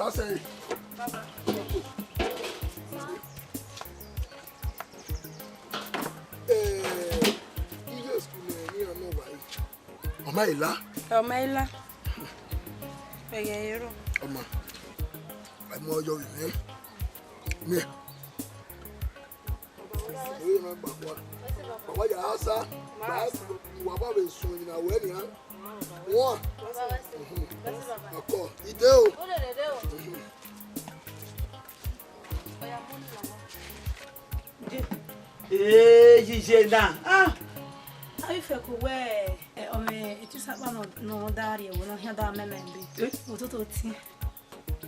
I say. Baba. Omaila. Omaila. Pegayero. Oma. I'm more joy, eh? Me. What you answer? You are probably soon in a wedding. One. Of course. You do. Ah. I feel where it is no daddy will not hear that memory.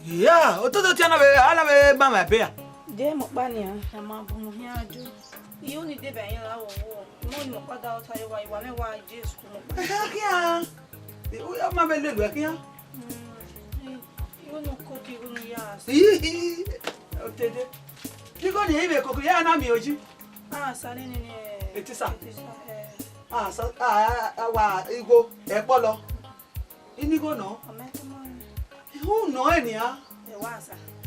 Yeah, Ototiana, I Mamma Bear. Dear Mokbania, and my boom here do. You only did a no more out why just Yeah, we are Mamma Liver here. You know, cookie, yes. You're going to hear a cocoyana, Mioji. Ah, Salin, it is a ego, a polo. Inigo no. Who know any?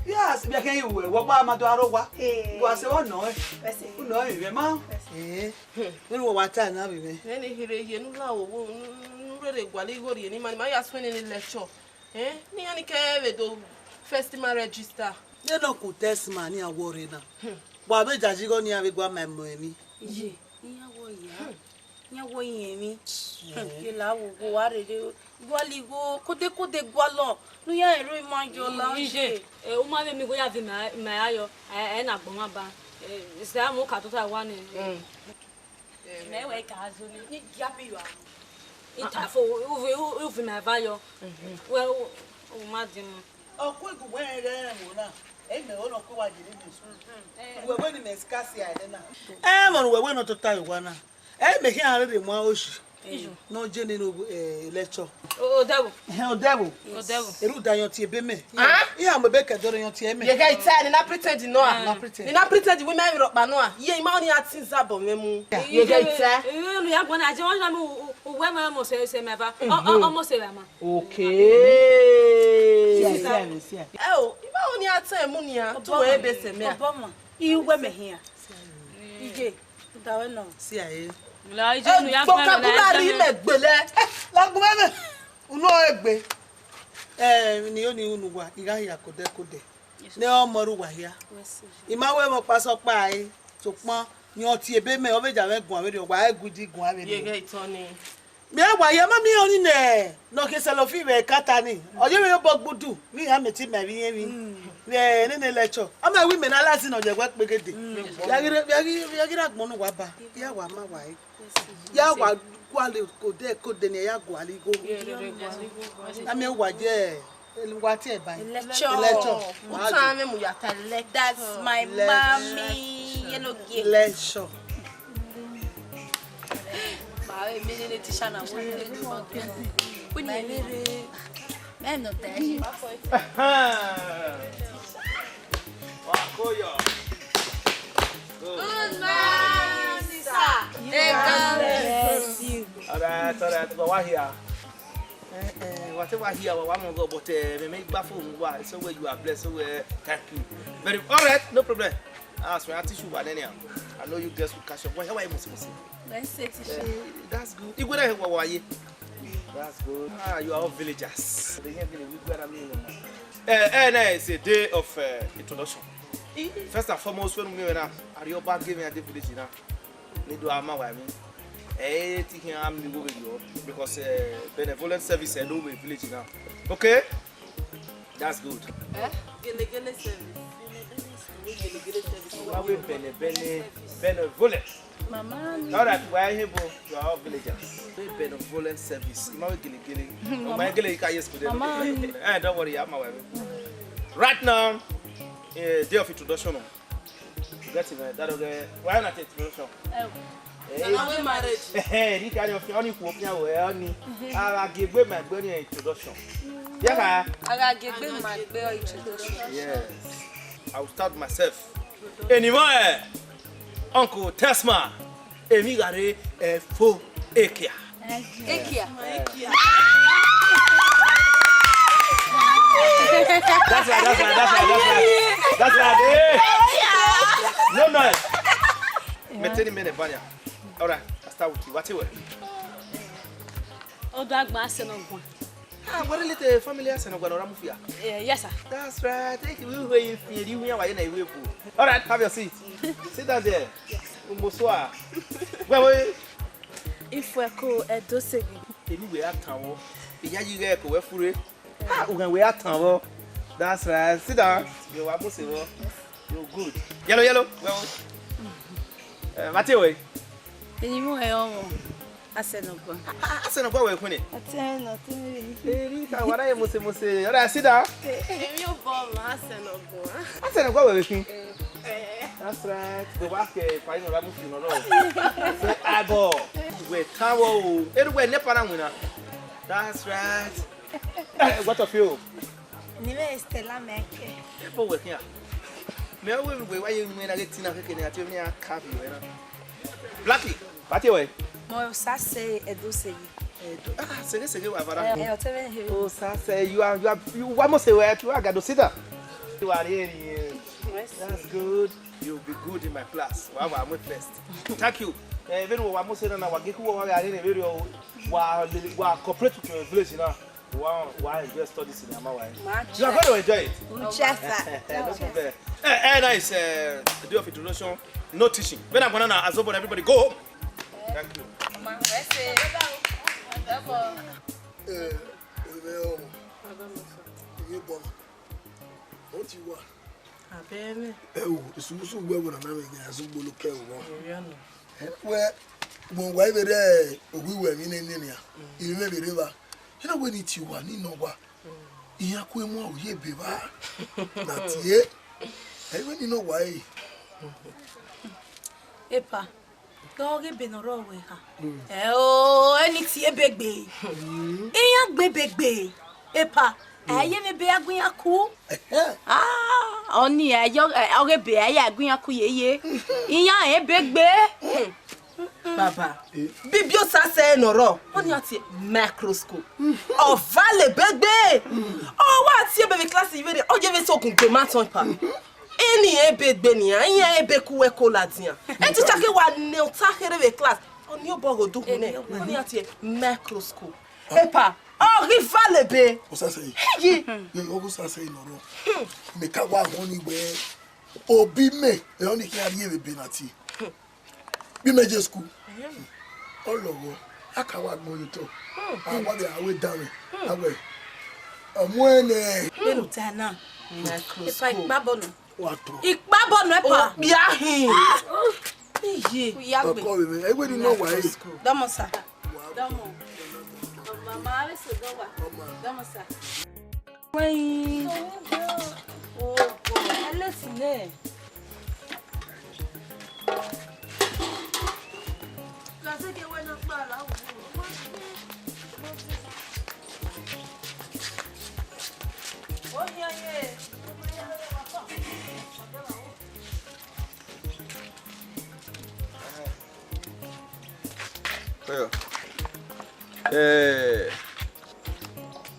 Yes, we can you what Madarawa was on no. Who know him, Mamma? We know what time have you? Any here, no law, really, Gualigori, any man, my husband in lecture. Eh? Niani Kevedo, festival register. They don't could test money and worry now. Why does you go near with one memory? Ye, me. You love what it is. Gualigo, could they gualo? No, I remind you, Lange. Uma me go have my ayo, and a bomba. Is there more catota one? Never casu, yappy you are. It's a for my value. Well, madam. Oh, quick, where there, Mona. Ain't the owner of what you did. We're winning a scarcity. I'm on we're not to Taiwan. I'm making already more. No Jenny lecture. Oh, devil. Hell, devil. Oh, devil. A root down your tea, me. Yeah, I'm a baker during your tea. You guys said, and I pretend no, not pretend. And I pretend we marry Banoa. Ye, money at Sinzabo, Memu. You guys said, you have one. I don't know when I almost say, never. Almost say, okay. Oh, you only had time, Munia, to a best. You women here. EJ, don't know. See, I vocabulary megbele lagbele uno egbe ni oni unuwa igahia kode ne omoru wa hia imawe mo paso pa ai to pon ni o ti ebe me o beja me gun awere wa egudi gun awere yege itoni mi awa ye ma mi oni ne no ke se lo fi we kata ni oje me bo gbudu mi ha meti me bi yen mi ne lecture ama wi me na lasi no je gwa pegede yagira gbonu wa ba ya wa ma wa ai ya wa gwale kode ne ya gwale go ami wa je wa ti e ba lecture utame mu ya tele that's my mommy yellow gift lecture ba e mi le teacher na wo le do mo we ni lere me no te wa koyo good morning sir. Alright, but why here? Whatever here, one more go, but we make baffle. So where you are blessed, so thank you. Very alright, no problem. Ask me, I teach you what anyhow. I know you guys will catch up. Why am I must say? Let's say that's good. You go there, why? That's good. Ah, you are all villagers. The young village, we got a mean. It's a day of introduction. First and foremost, when we are you back giving a village now. Need to have my wife. I'm moving you because benevolent service and no village now. Okay, that's good. Benevolent. Mama. Now that we are here, you are all villagers. Benevolent service. Don't worry, I'm my wife. Right now, day of introduction. Get it, that okay. Why not introduction? Hey, marriage. Hey, this kind of only for me, only. I give my burning introduction. Yeah, I give my introduction. yes. I will start myself. Anyway, Uncle Tesma, Emigare, Fo A.k.a. That's right. No noise. Meteni mene banya. All right, I start with you. What's it? Oh, dog, master, no one. What a little family as and I'm here. Yes, sir. That's right. Take you away if you hear why you all right, have your seat. Sit down there. Bonsoir. Well, If we're cool at Dosegi. anyway, at town. You get to work for it. We are town. That's right. Sit down. You're almost you're good. Yellow. Well, Matthew. Anymore, I said no. I said, no, we're winning. I tell nothing. What I must say. All right, sit down. You bomb, I said no. I said, go with me. That's right. The work, final Ramufi, no. Say, I go. Wait, Taro. Anyway, Nepana. That's right. What of you? Nive Stella Make. People with here. May why you mean I get Tina Hickin at your near copy? Blackie, what your way? More sassy, a Dosegi. Say this again, I'll tell you. oh, Sassy, you almost say where you are going to sit down. You are here. That's good. You'll be good in my class. Wow, I'm with best. Thank you. Even though I'm saying now, I get who are in a video while cooperative to your village now. Wow, why just studies in Amawa? You are going to enjoy it. Nice. The day of introduction, no teaching. When I'm going to ask everybody go home. Thank you. What you want? Baby. Oh, it's also where we're not as a look where when we were there, we were in India. You may be river. You know when it's you one in Nova. Yakuemo, ye beaver. That's it. I want to know why. Epa, dog been a row with her. Oh, and it's a big bay. A big bay. Epa, I am a bear going a cool. Ah, only a young bear going a cool ye. In a big bay. Papa, Bibio say no ro. What you say? Microscope. Oh, vale baby. Oh, what's your baby class even? Oh, you be so kun tomato pa. Any e baby ni, any e be ku e kola dia. E ti take wa ne ta here class. On your bogo do ne. What you say? Microscope. Epa. Oh, rivale be. What's that say? Ye. You always say no ro. Make a one only way. Obi me, the only can hear Benati. Be major school. All over. I can't walk more to. I want the away down. Away. When Little Tana. It's like Babon. what? Ik Babon, Be a him. Ye. I wouldn't know why. Damosa. Damo. Mamma is a dog. Damosa. Wait. Oh, listen there.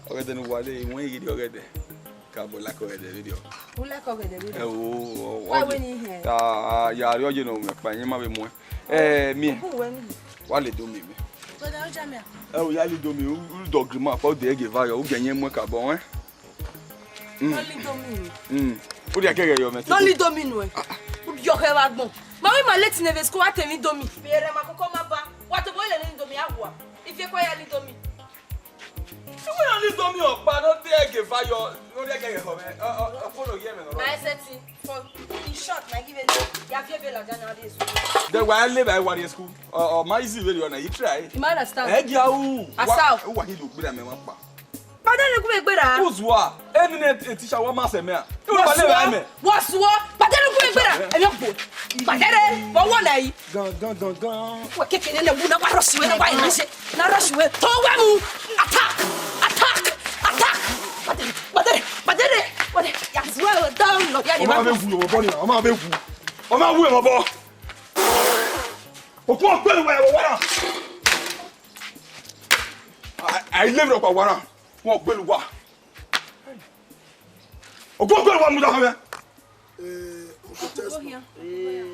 Already no Uwadiae when you get already. Cabo like already video. Who like over the video? Oh, Why when you here? yeah, you know me. Fine, ma be mo. Me. Who when? Wale do me. But now Jamia. Oh, yali do me. U dog ma for dey give her. U genye mo ka bon. Only domino. O dey kere yo me. Only domino. U yo he wa gbon. Ma we ma let never school at me domi. Bere ma koko ma ba. What boy le ni domi agwa. If you kwa yali domi. You will only do me up, but not there give her your. No dey kere ho me. Follow here me no. My setting for in short, my give it. Ya fie be la January school. The one live by Uwadiae school. My easy video na you try. You might understand. Eh dia u. Asao. Wa hidu gbe me wa pa. But then you go gbera. Uzwa. Any teacher wa ma se me a. You wa le ba me. Wasuo. But then you go gbera. E me po. But then for one day. Gan. Wa kekele le wu na wa rush we na wa ina se. Na rush we. To wa mu. Attack. But then. Yes, well done. Look, yeah, O ma be wu yo bo ni. O ma be wu. O ma wu e mo bo. O ko pe wa wa. I live up a wara. Wọ́n gbé lu wa. Go wa mu da ho me. Go here.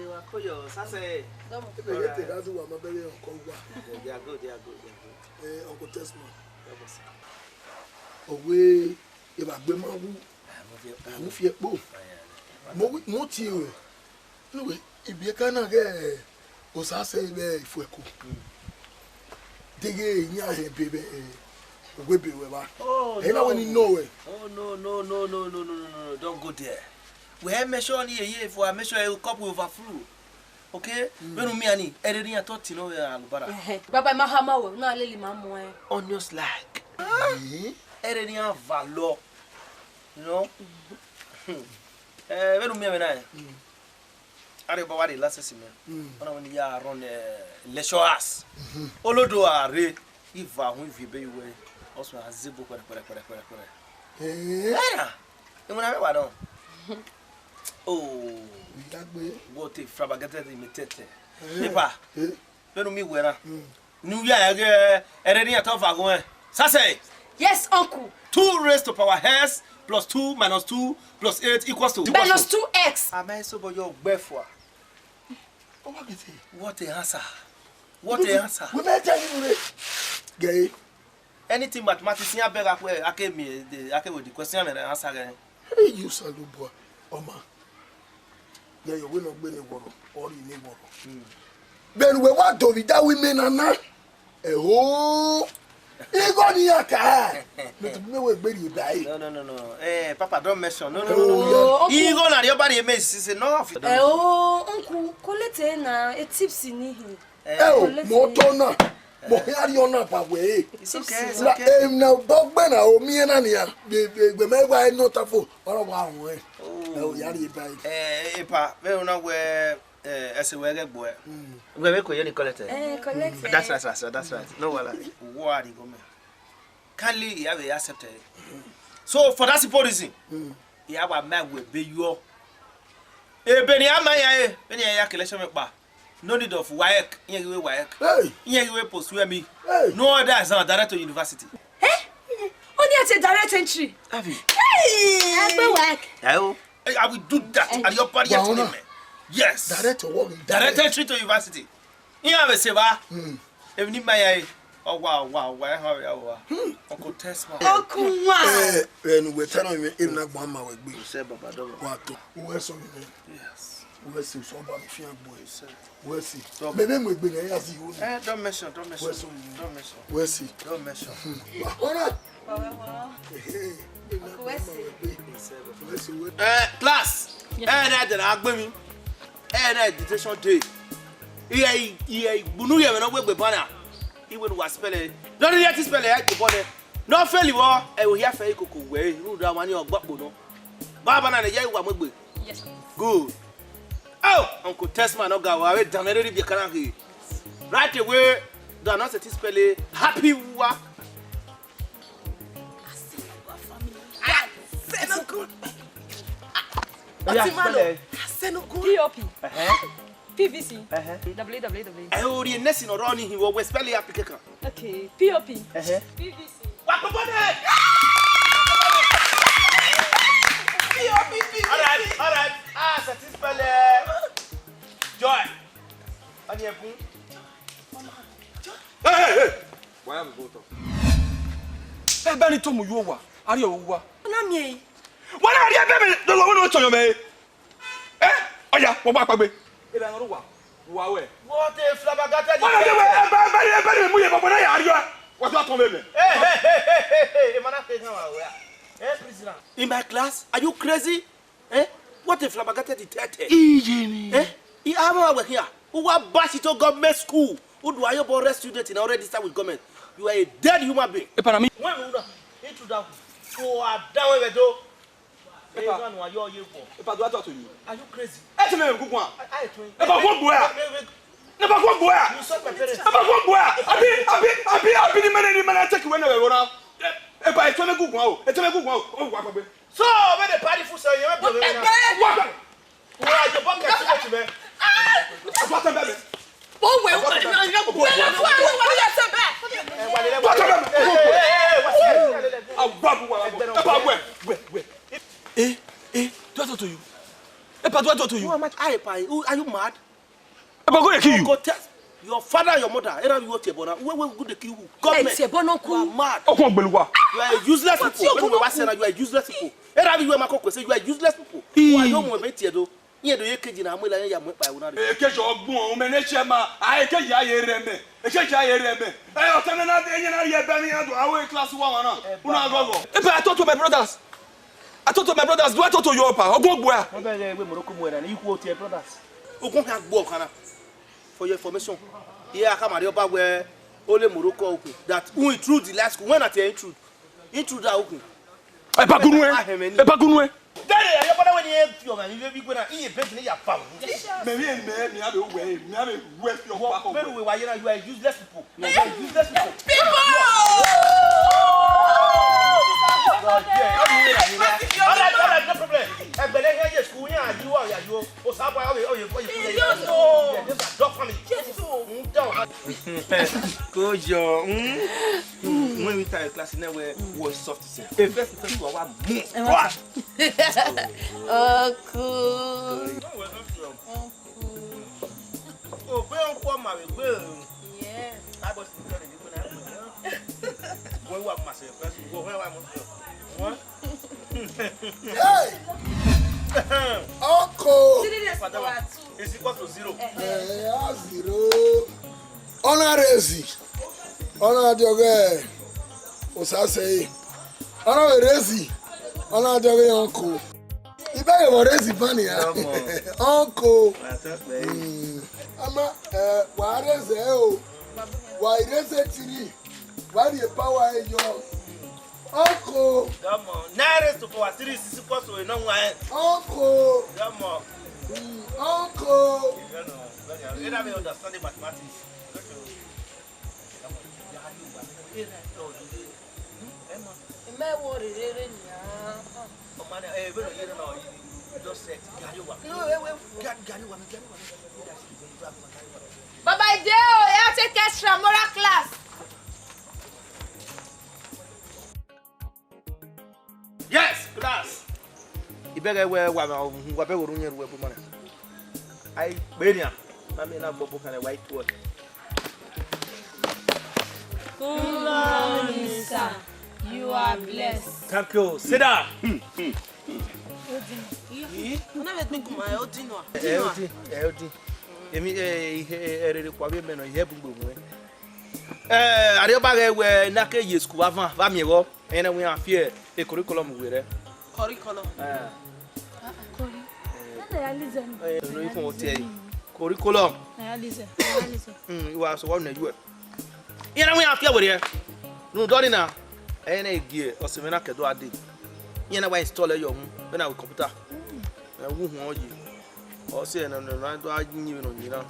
Wa koyo sase. That's what my baby uncle. They are good. Uncle Tesman. Away, if I be my woo, I'm with your book. More to you. No, if you cannot get, was I say, if we could. Dig in your head, baby. Whip it with her. Oh, no. When you know it. Oh, no. Don't go there. We have measured on here for a measure a couple of a flu. Okay? We don't mean any I thought you know, Albara. Baba Mahama will not lily mamma. On your slag. Any valor. You know? We don't mean I. I don't know what the last season. When you are on leisure ass. Olodo are re. If I won't be away. Also, a zibo. Yeah. You want to know? Oh, what a frabagated imitated. Nepa, don't me where. New Year, any at all. Sase. Yes, uncle. 2 raised to power hairs plus 2 minus 2 plus 8 equals to minus 2x. Am I so about your before? What a answer. What a answer. We may tell you, gay. Anything mathematics, I beg I came with the question and answer. Hey, you salute boy. Oma. Yeah, you will not be a world or in a world. Then we want to be that women and not. Oh, you got the car. But no way, baby, die. No. Eh, Papa, don't mention. No. You go now, your body makes enough. Oh, uncle, collect na a tipsy ni. Oh, Motona. Mohariona Paway. It's okay. Now, Bogbana, or me and Ania, the Mega not a fool, or 1 way. Oh, Yari by. Pa, we know where as a weather boy. We make any collector. Collect. That's right. No, what you go. Kindly, you have accepted. So, for that policy, you have a man with be your. Beniamaya, any collection bar. No need of work, you work. You will pursue me. No other is not director university. Eh? Only at a direct entry. Have you? Hey, I will work. I will do that at your party. Yes. Direct entry to university. You have a saver. If you may, oh wow, where Uncle Tesman. Uncle, when we're telling you, in that 1 hour, we say, Baba, where's some? Yes. Where's somebody fear boys? Where's he? Maybe we'll bring a as you. Don't mention. Where's he? Don't mention. Class. Education day. Bunu ye no we banner. He would was spell it. Don't let it spell it the no failure. I will hear fair cocoa way. Who do money or no? Baba na ye wa mogbe. Yes. Good. Oh, Uncle Tesman no ga wa we damn ready be kan here. Right away, do not set spell it. Happy wa. Good. POP. PVC. www. I already next in running he will spell it application. Okay. POP. PVC. What about it? POP. All right. Spell Joy. Hey. Why am I going to? Hey, Benny Tomu, you are. Are you? Nami. What are you baby? The one who told me. Eh? Oh yeah, what back baby? Ila ngorwa. Wawe. What a flabbergasted. What are you? Benny Muye baba na ya. What you told me? Hey, man, in my class, are you crazy? Eh? What a flabbergasted detective. Eh? You are here. Who are Bashito government school? Who do I have student in already start with government? You are a dead human being. Epanami. When we into that, so I down with do. Epa, what you here for? Epa, do I talk to you? Are you crazy? Eti me good one. I twin. Epa, what boy? Never go boy. You saw my parents. Epa, what boy? Abi the man take when we go now. Epa, it's me good one. It's me good one. Oh, what baby? So, when the party for say you have to what? Why the bucket to me? What baby? Oh, well, to you? Epa, do I talk to you? Who am I? Are you mad? Epa, go to kill you. Go tell your father and your mother. Where are go to kill you? Government. You are mad. Oh, come on, Beluwa. You are useless people. When we were saying you are useless people. Where are you? Say you are useless people. Who are you? Mo Nye do yekeji na amela ya mo pa una. Ekeji ogbon o me ne chema. Ah ekeji ayereme. Ekeji ayereme. Otana na enye na ye be mi ado awe class 1 na. Una gogo. Epa, I talk to my brothers. Do I talk to you, Opa? Ogbogboa. Mo be we Morocco mo na equal to your brothers. Ogun kan gbo kana. For your information. Here Akamari Opa where only Morocco open. That who intrude the last school when at intrude. Intrude that open. Epa gunwe. Daddy, I don't want to hear you, man. You go na e bet ni ya fam. Me have we your papa. Very well, you are useless people. You are useless people. No problem. I believe here school here you o sa boy you just dog family. Go your when we start class now we was soft say. First you are move. Oh, cool. Oh, where come my way? Yeah. I was telling you when I where what myself? Go where I want. What? Hey! Uncle! Is equal to 0. 0. Honor Rezi. Honor Dioge. What's I say? Honor Rezi. Honor Dioge, uncle. If I were Rezi funny, uncle. Why is it? Why is it? Why the power in your uncle? Come on. 9 raised to 4 3 is equal to a no one. Uncle. Come on. Uncle. You don't understand mathematics. Baba Ideo, I take extra moral class. Yes, class. You better wear whatever room you wear. I Benia. I mean, I'm book and a white word. Sir, you are blessed. Thank you. Sit down. Arioba we nake ye school avant va mi wo ena we afie e curriculum we re Curriculum. no ifo o tie curriculum you was one na you ena we afie we re no do na ena egie o se me na kedo ade ena we install your na we computer wu hu oji o se na do anyi no nyina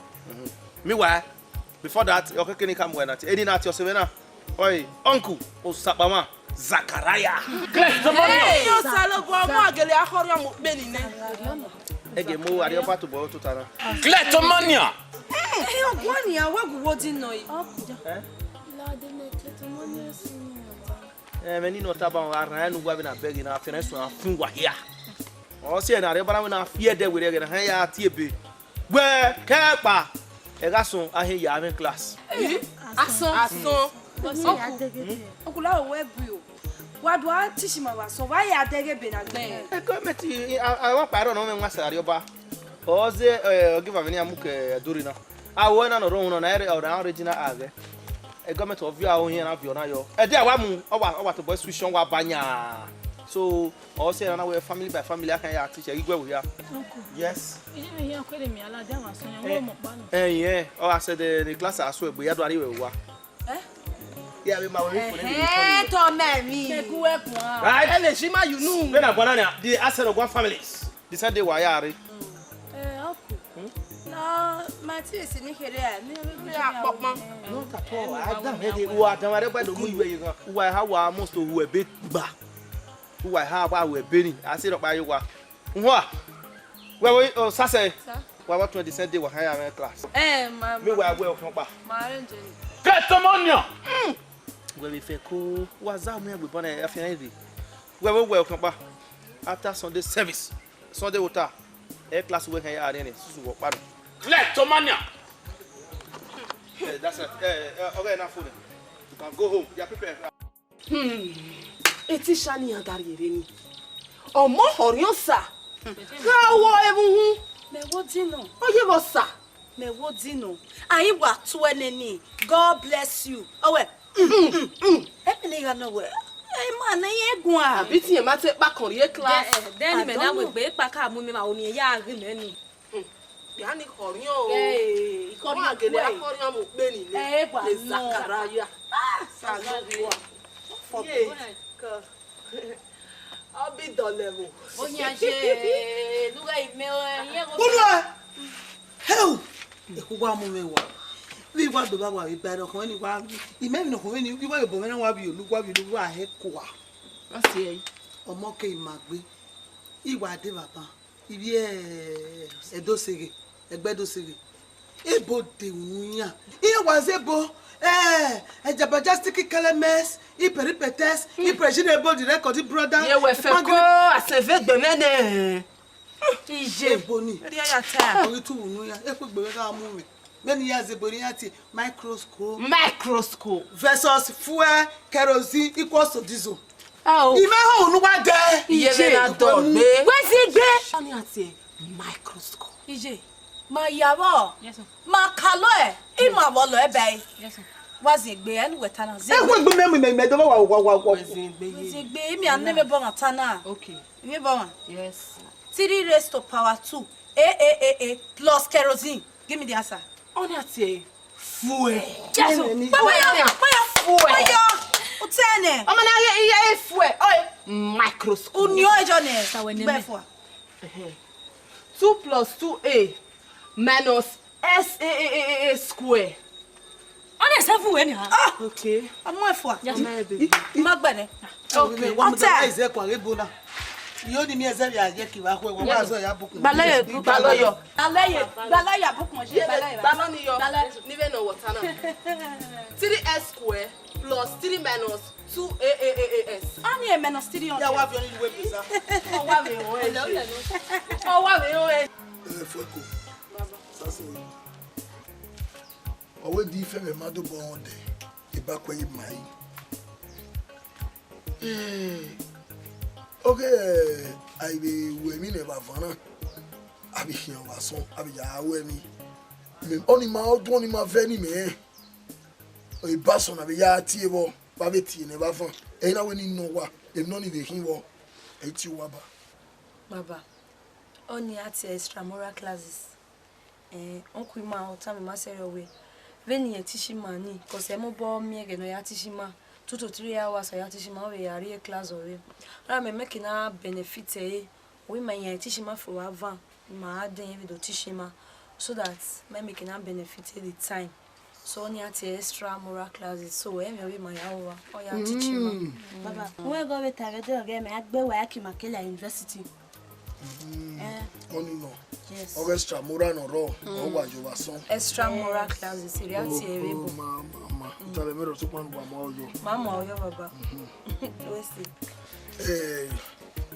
me wa before that your kekeni come when at any at your sevena oi uncle osapama Zachariah Hey, yo salo go mo agele ahoro mo Benin. ege mo ari ofa to bo to tara Kletomania. Eh, ogwani ya wagu wodi no yi. meni no taba ara nu gwa be na beg na afere so afun wa hia o se na ari bara na afie de we na han ya tie be we kepa Egason ahe ya amen class. Ason. Okula we bu o. Wa do a teach ma wa so why ya dege be na gbe. Government I want paro no me nwa sari oba. Oze give aveni amuke dori na. Awo na no ro no na ere original age. Government of you awo here na bio na yo. E dey wa mu owa to boy switch wa banya. So all say na we family by family akan ya teacher igwe we ya. Yes. Yeah. Oh, I said the class as well, but you don't know what. Yeah, we might wait for Eh, to me. Right? Ele shima you know. When I go na the asset of one families. They said they were yari. No, my tea is in here. Not at all. I don't know who are the the who you go. Who I have most of who a bit back. Who I have our Benin. I said up by you what? What? Well, oh, Sase. What 20 cent they were higher class. Me were well from back. Kletomania. Where we feko was out me we born a affinity. Where we welcome back after Sunday service. Sunday water. Class we can are in susu wo padu. Kleptomania. That's it. Okay, now food. You can go home. You are prepared. Eti shani adari reni. Omo horion sa. Ka wo ehun. Me wo dino. Oye wo sa. Me wo dino. Ayi wa to eneni. God bless you. Oh well. Emily ga no we. Hey man, egun a. Abi ti e ma te pa kan ri class. Then me na we gbe pa ka mu mi ma oni ya ri me ni. Ya ni horion o. Ko ma gele horion mo pe ni le. Le zakaraya. Sa lo wa. Ye. Ka. Abi dolevo. Onya je. Luga ime ye go. Bolo. Heu. E ku wa mu me wa. We wa do ba wa we ba do kan ni wa. Ime mi no ko ni wa bo me na wa bi olugwa bi olugwa he ko wa. Asi e. Omo ke imagbe. Iwa de baba. Ibi edo sege. Egbedo sege. Ebo de unya. Iye wa zebo. Ejabajastiki kelemes, iperipetes, iprejinable the record brother. Ye we fe ko aseve gbemene. Ije boni. Ri ya ta. Ori tu unya. E pe gbe ka mu mi. Many years ebori ati microscope versus fuel kerosene equals to diesel. Oh. Ime ho nu wa de. Iye me na do gbe. Wezi gbe. Ani ati microscope. Ije. Ma yawo. Yes sir. Ma kalo e. Ima wo lo ebe. Yes sir. Wazi gbe enu wetana ze. E wo gbe me do wa. Wazi gbe mi an me bo atana. Okay. Me bo. Yes. 3 raised to power 2. A plus kerosene. Give me the answer. Oni ati fuel. Yes. Waya fuel. Utene. Omo na ye fuel. Oye. Microscope. Unyo ejo ne. Sawe ne. Before. 2 plus 2a minus SAA square. Oni se fu we ni ha. Okay. Amo efo. Yes. Magbere. Okay. One more is kwa ebola. Yo ni mi eze ya je ki wa ko wa so ya buku. Balaye Baloyo. Balaya buku mo je balaya. Baloni yo. Nive no water na. 3s square plus 3 minus 2AAAS. Ani e menos 300. Ya wa fi oni we pesa. O wa me o e. O wa me o e. Foko. Sase. Owe di fe me madu bo onde. Iba kwa yi mai. Okay, I be we mi ne ba fana. Abi hian wa so, abi ya we mi. Me oni ma odo oni ma veni me. O iba so na be ya tie bo, ba be tie ne ba fan. E na we ni no wa, e no ni be hin wo. E ti wa ba. Baba. Oni ati extramural classes. Onku ma o ta me ma sere we. Veni e tishimani, ko se mo bo mi ege no ya tishima. 2 to 3 hours ya tishima we ya re class ore. Ra me make na benefit we ma ya tishima for avant ma den we do tishima so that me make na benefit the time. So only at extra moral classes so we ma ya o ya tishima. Baba, we go we tare de oge me agbe wa ki Makela University. Oni no. Yes. Extra moral no ro, o wa jo wa son. Extra moral classes ri ati erebo. Mama, tell me to pan wa ma ojo. Mama oyo baba. We see.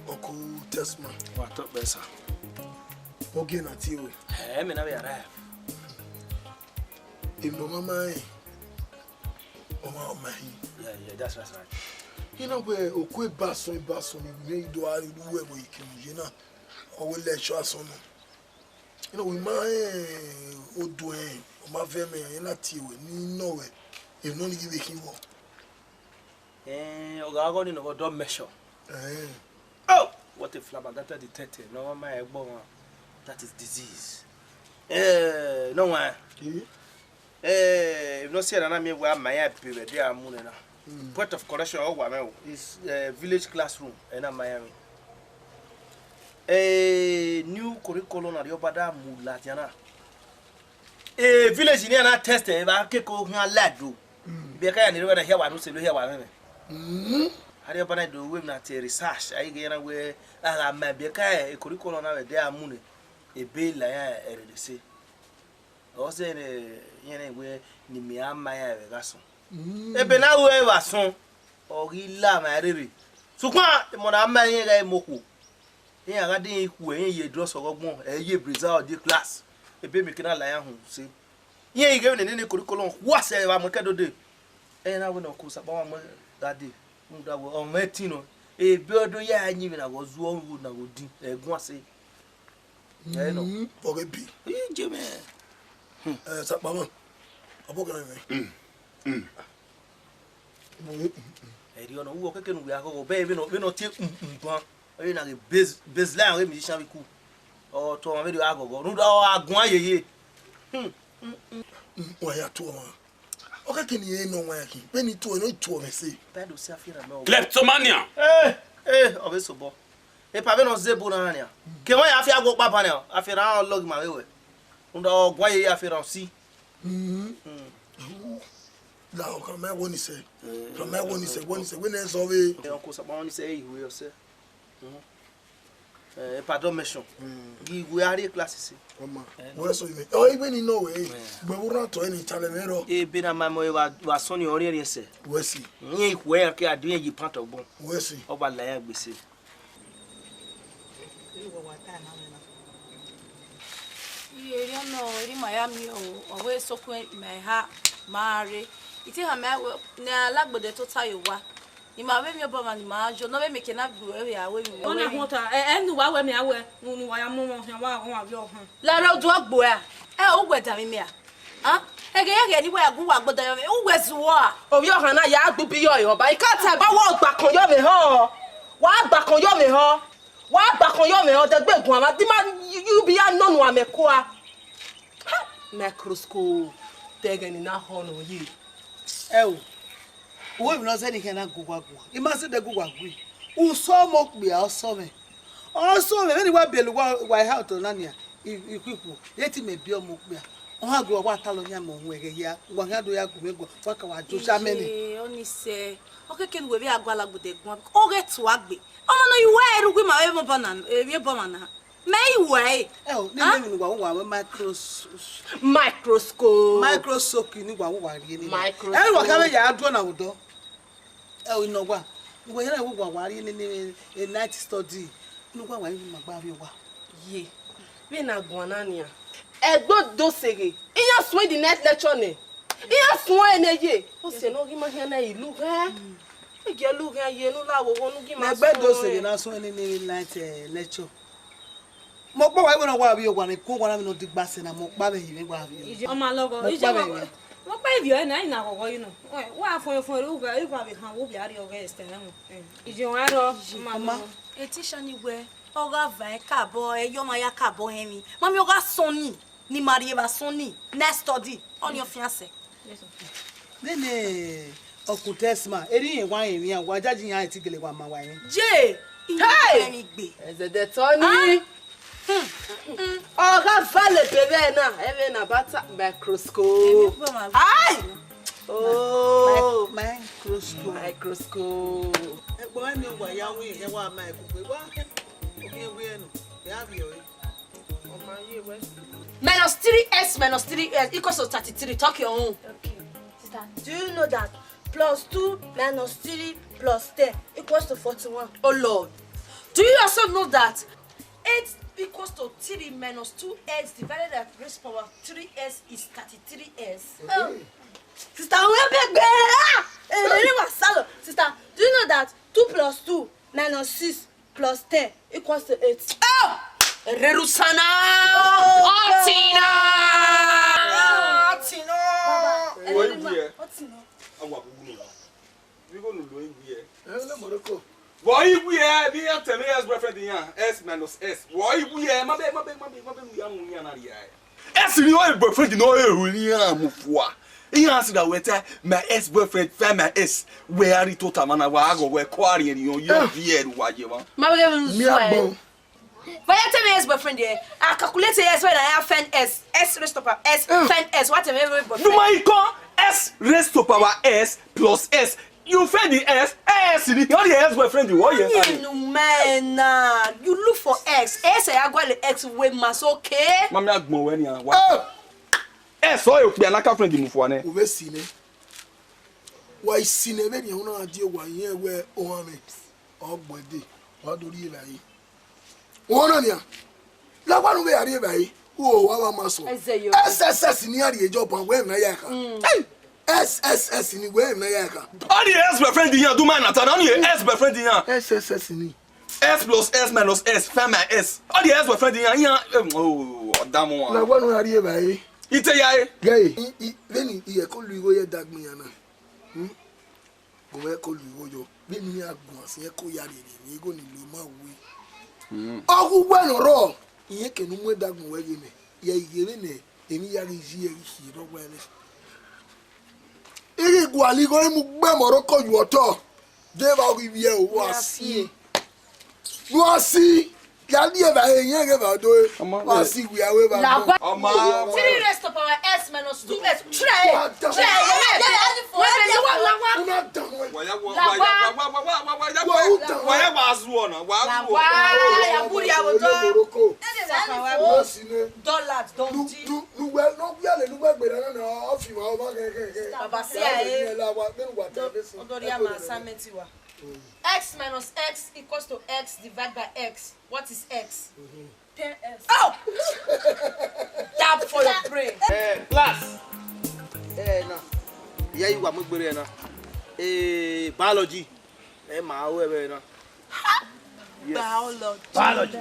Oku Tesman. Wa talk better. Okay na ti we. Me na we arrive. Ilo mama e. O ma Yeah, that's right. You know where oku baso ni do ari we bo ikinu je na. O we lecture so no. You know we ma odo o ma fe me yin lati we ni no we. E no ni give him wo. Oga go ni no do measure. Oh, what a flabbergasted detective. No one my egbo. That is disease. No one. If no say na me where my period there am na. Point of correction is village classroom in Miami. New curriculum na Uwadiae mulatiana. Village ni na test ba ke ko han lado. Be ka ya ni we na hear wa no se lo hear wa me. Hari Uwadiae do we na te research ai ge na we aga ma be ka e curriculum na we there amune e be la ya RDC. O se ne yene we ni mi ama ya we gaso. Ebe na we wa son o ri la ma rere. Sukwa mo na ama yen ga moku. e aga den ku e ye draw so gogbon e ye brazil de class e be me kina la ya hu se ye ge ne curriculum wa se ba mo kedo de e na we no ku sa ba mo dade mu da wo on metino e be odo ya anyi na go zuo wu na go din e gun ase e no oge bi e je me sa ba mo aboga na me eri ono wo keke nu ya go be be no tie mpan e na ge baseline we musician bi ku o to ma be do agogo nu da agun ayeye wa ya to ma o ka kini e no wa ya ki be ni to no to me say pedo si afira no Kleptomania. o be so bo e pa be no zebo na ania ke won ya afia go papa ne afira on log ma wewe ndo ogun ayeye afira si la o ka me woni say from me woni say when e so we e on ko sa ba woni say iwe yo se pardon mission we are class Mama, what so you? Oh, even in Norway, but we're not to any talemero. E bina mama wa soni ori ere se. We see. Yin ku e ke adun yi part of bon. We see. Oba la ya gbese. Ye no, ri Miami o we so ku me ha mare. Iti ha me na lagbode to tayo wa. Ima we mi oba ma ni ma jo no we me ke na bu we ya we mi. Ona hota enu wa we me awe nu wa ya mo mo wa wa bi o han. La ro do agbo a. O gweda mi a. Ah? Ege ye ni we agun wa gbodo yo me. O wezu a. Obi o han na ya agbu bi yo yo ba ika ta ba wo gba kan yo me ho. Wa gba kan yo me ho. Wa gba kan yo me ho de gbegun ama di ma you bi ya nonu ameko a. Microscope tegen na ho no yi. We no say ni kana gugwagu. Imase de gugwagu. Uso mo gbe aso me. Also me ni wa belu wa how to nania. Ikwiku. Yeti me bi o mo gbe. O ha gbe wa talo nya mo hu ege ya. Wa ga do ya gbe go. Wa ka wa jo sha me ni. Oni se. Okeke nu we bi agwala gbude gun. O ge tu agbe. Omo no you wa eru gbe ma we mo bana. E bo mana. May way. Ni me wa Microscope. Microscope ni wa ri ni. Microscope. Wa ka me ya do na wodo. No wa. Ngo yana wa ri ni night study. No wa ni ma gba bi wa. Ye. Be na gwanania. Egbo do sege. Iya sun the next lecture ne. Iya sun eneye. O se no gi ma hia na ilu he. E ge lu he ye nu la wo wonu gi ma sun. Egbo do sege na sun ni night lecture. Mo gbo wa na wa bi o wa ni ko wa na mi no digba se na mo pa be yi wa bi. O ma logo ije mo pa ibi o na ina gogo you know. Wa fun ru ga bi han wo bi ari o ga extend mu. Ije wa ro mama. Etisha ni we. Oga va ka bo e yo ma ya ka bo hemi. Mami oga soni ni marie ba soni. Next study on your fiancé. Nene okutesma eri yin wa yin yan wa jaji yan ti gele wa ma wa yin. Je. Hey! Mi gbe. Eze de Tony. Oga vale bebe na even na bata microscope. Ai! Oh, microscope. Egbo mi wa ya wi e wa ma ekupe wa. Oke wi enu. Ya bi o. Minus 3s minus 3s equals to 33. Talk your own. Okay. Sister, do you know that plus 2 minus 3 plus 10 equals to 41? Oh Lord. Do you also know that 8 equals to 3 minus 2s divided by raised power 3s is 33s? Sister, Sister, do you know that 2 plus 2 minus 6 plus 10 equals to 8? Oh! Rerusana! Otina! Otina! We go to Louis. Morocco. Why we are the S boyfriend in S minus S. Why we are my S you know boyfriend you know he answered that we tell my ex boyfriend find my S where it total man I go where quarry and you here what you want. But you tell me ex boyfriend there. I calculate S when I have fan S raised to power S fan S whatever boyfriend. No my call S raised to power S plus S. You find the S the only ex boyfriend you want yes. No man, you look for X. S I got the X with mas okay. Mama agbon when you what? So you be anaka friend mu fo ne. We see ne. Why see ne be una adi wa yen we o ha me. Ogbode. Wa do ri la yi. One nia. La one we are here oh wa maso. SSS ni ari job and we na yaka. SSS ni we na yaka. All the ex-boyfriend here do man at all the ex-boyfriend here. SSS ni. S plus S minus S, family S. All the ex-boyfriend here. Oh, damn one. La one we are here by. Ite yae. Guy, then he call you go here dag me yana. Go call you go. Be me a go as ye ko yari ni go ni lo ma we. Ogu bueno ro. Iye ke nu mu dag mo we ni. Ye yere ne emi yari ji e hi ro we ni. Iri go ali go mu gbe mo ro ko ju oto. De ba wi ye o wa si. Wo si. Yali e ba e yen ke ba do. Wa si we awe ba. Oma. 3 rest of our S minus 2S. Try. Dollars don't X minus X equals to X divided by X. What is X? 10S. Oh! Tap for your brain. Class. No. Yeah, you want me to biology. Biology.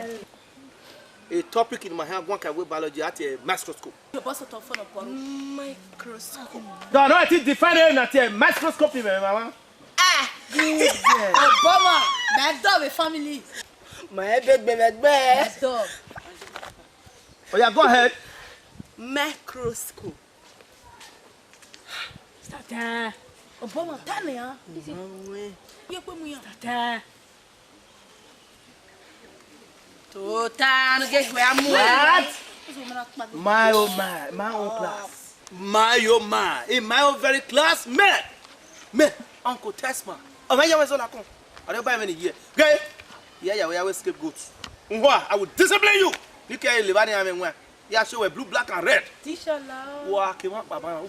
A topic in my hand, one can biology at a microscope. Microscope. No, I think define it at a microscope, mama. Obama, my dog a family. My baby. Dog. Oh yeah, go ahead. Microscope. Tata. Obama, Tanya. You put me on. Tata. Total, get where I'm What? My own class. My own very class, man. Uncle Tesma. Oh, my was on a con. I don't buy many years. Gay? Yeah, we always scapegoats. I would discipline you. You can't live any way. Yeah, show a blue, black, and red. Tishala. What came up, Papa?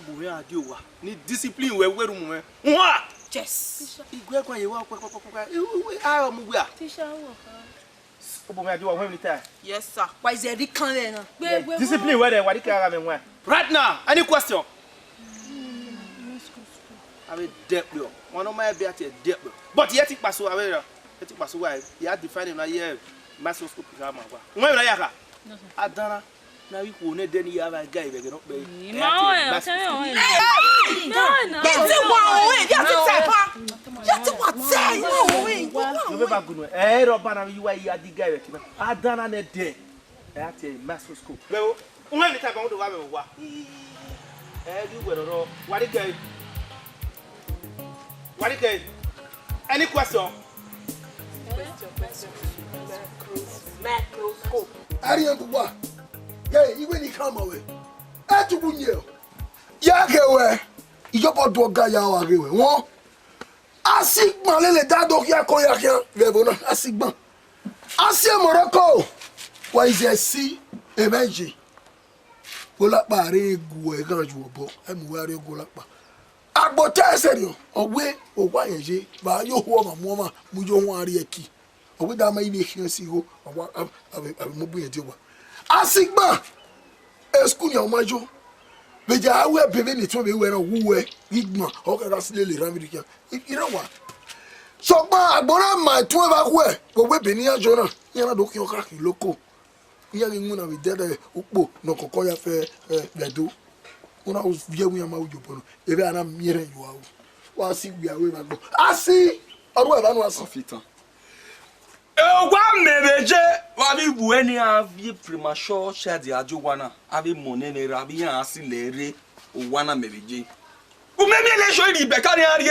You need discipline where we're what? Yes. You go where you walk. I am where. Tisha. Yes, sir. Why is it reckoning? Discipline where they were. Right now, any question? I mean, debt bill. One of my debt bill. But yet it passed away. It passed away. You had defined him a year. Microscope is our mother. When I have Adana, now you will not then you have a guy. They cannot pay. Any question? Microscope. Arian Buba. Yeah, even he come away. Atu bunye. Ya gewe. Ijopo do ga ya wa gewe. Won. Asigban lele dado ya ko ya kian. Vebo na asigban. Asie Morocco. Wa ize si emeji. Gola pa re gu e gan ju obo. E mu wa re gola pa. Agbota serio. Owe o wa yeje. Ba yo ho ma mo ma mu jo ho ari eki. Owe da ma ibe kian si ho. Owa mo bu yeje wa. Asigban. School ya omajo beja awe bebe ni tun be we ran wuwe igban o ka sile le ramirikan ira wa so gba agbora ma tun ba ku e gbogbo Benin ajo na yan do ki o ka ki loko yan ni mu na be dede upo no kokko ya fe bedo una o vie mu ya ma ojo bono ebe ana mire yo wa si wi awe ma gbo asi oru e ba nu asi fitan Ewa mebeje wabi bueni avi premature shadi ajowana abi monene rabi yan asilere owana mebeje umemi ele so ri beka ni ari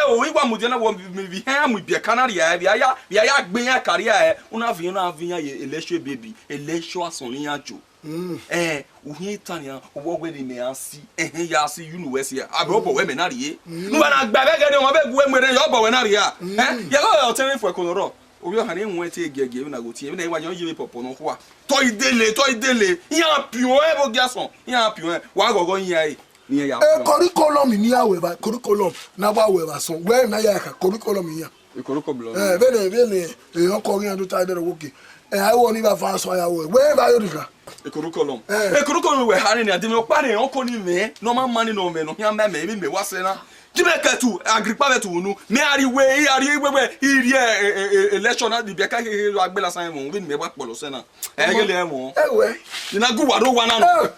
o iwa mudena wo mi han mu beka na ri ya gbe yan career una vi yan ele so baby ele so ason ni ajo uhin tania owo gbe ni me asi ya asi university abi obo we me na ri nba na gba bege ni won be gu emere yo obo we na ri ya ya go alternate for ekonoro obi o hane won ti gege na go ti e na iwa yan yebe popo no kwa to idele yan pion e bo gason yan pion wa gogo yan e ni ya curriculum ni awe ba curriculum na ba we ba so we na ya ka curriculum yan curriculum bene e on ko yan do ta de wo ke I won't even fast so I will. Where are you? A curriculum. A curriculum were having a dinner party, only me, no man money, no man, no young man, maybe me was in a Jamaica to Agrippa to no, Mary way, are you away? Here, election at the Becca, like Bella Simon, win me what Polosena. Egelemo. You know, go, I don't want to.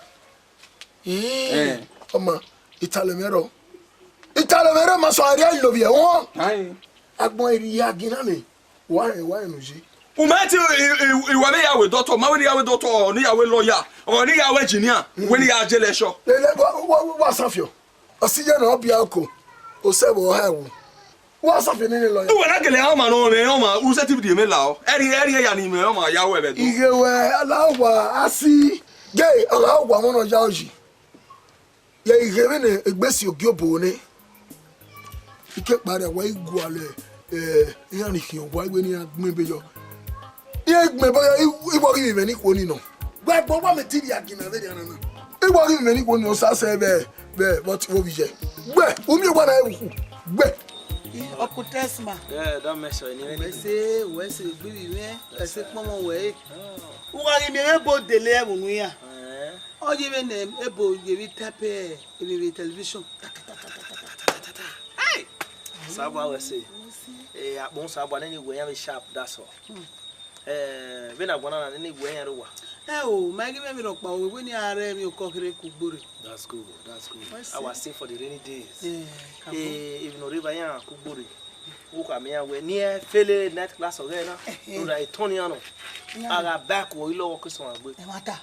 Come Italemero. Italemero, Massaria, love you. I'm going to Yaginani. Why, no, she? Umati iwame ya we doctor ma we ya we doctor ni ya we lawyer or ni ya we engineer we ni ya jele sho wa safio osije na obia ko o sebo ha wo wa safio ni lawyer we na gele ha ma no ne o ma u set bi me la o eri ya ni me o ma ya we be do ige we alawa asi gay alawa mo no ja oji ye ige be ne egbesi ogiobo ni ike pare wa iguale yan ki o wa we ni agbe yo me boy iwo give me ni ko ni no gba gbo wa me ti di agina ve di anana iwo give me ni ko ni o sa se be but wo bi je gbe omi o gba na ewu gbe okutesma don't mess with me we se gbi me e se pomo we uwa give me ebo dele ewunu ya o give me ebo give tape e television hey sabo we say abon sabo na ni we ya sharp that's all Bena gwana na ni gwe yan ruwa. My give me rock pa we ni are mi okokere kugbore. That's good. I was saved for the rainy days. Even no river yan kugbore. Wo ka me yan we near fele net class ogena. No da etoni ano. Aga back wo ilo wo kuson agbe. E mata.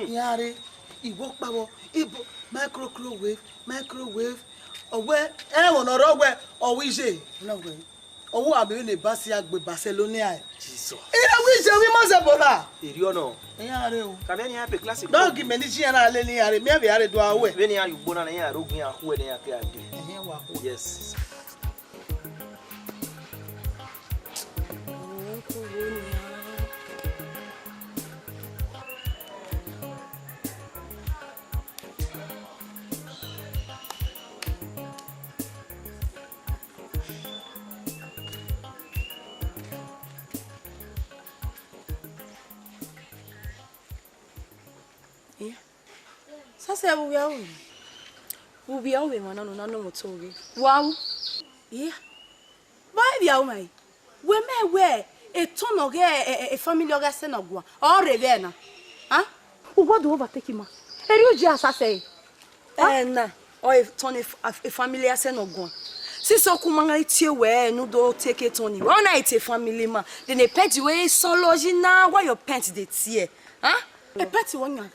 Yare iwo pa wo ibo microwave owe won oro we owije no we. Owo abi ne basi agbe Barcelona. Jesus. Ina wi je wi ma se bola. Eri ono. Yare o. Ka be ni happy classic. Don't give me ni ji na le ni yare. Me be yare do awe. Be ni ayu gbona na yan rogun ya ku e ni ya ke ade. Wa ku. Yes. Sasa ubiawe mwana no nanu motoge wow yeah why biawe mai we me we etono ge e family oga se no gwa o rebe na ha ugodo overtake ma eri oji asase na o etono e family ase no gwa siso kuma itie we no do take it on one night a family ma then a pet we so logi na why your pet dey tear ha e pet won yan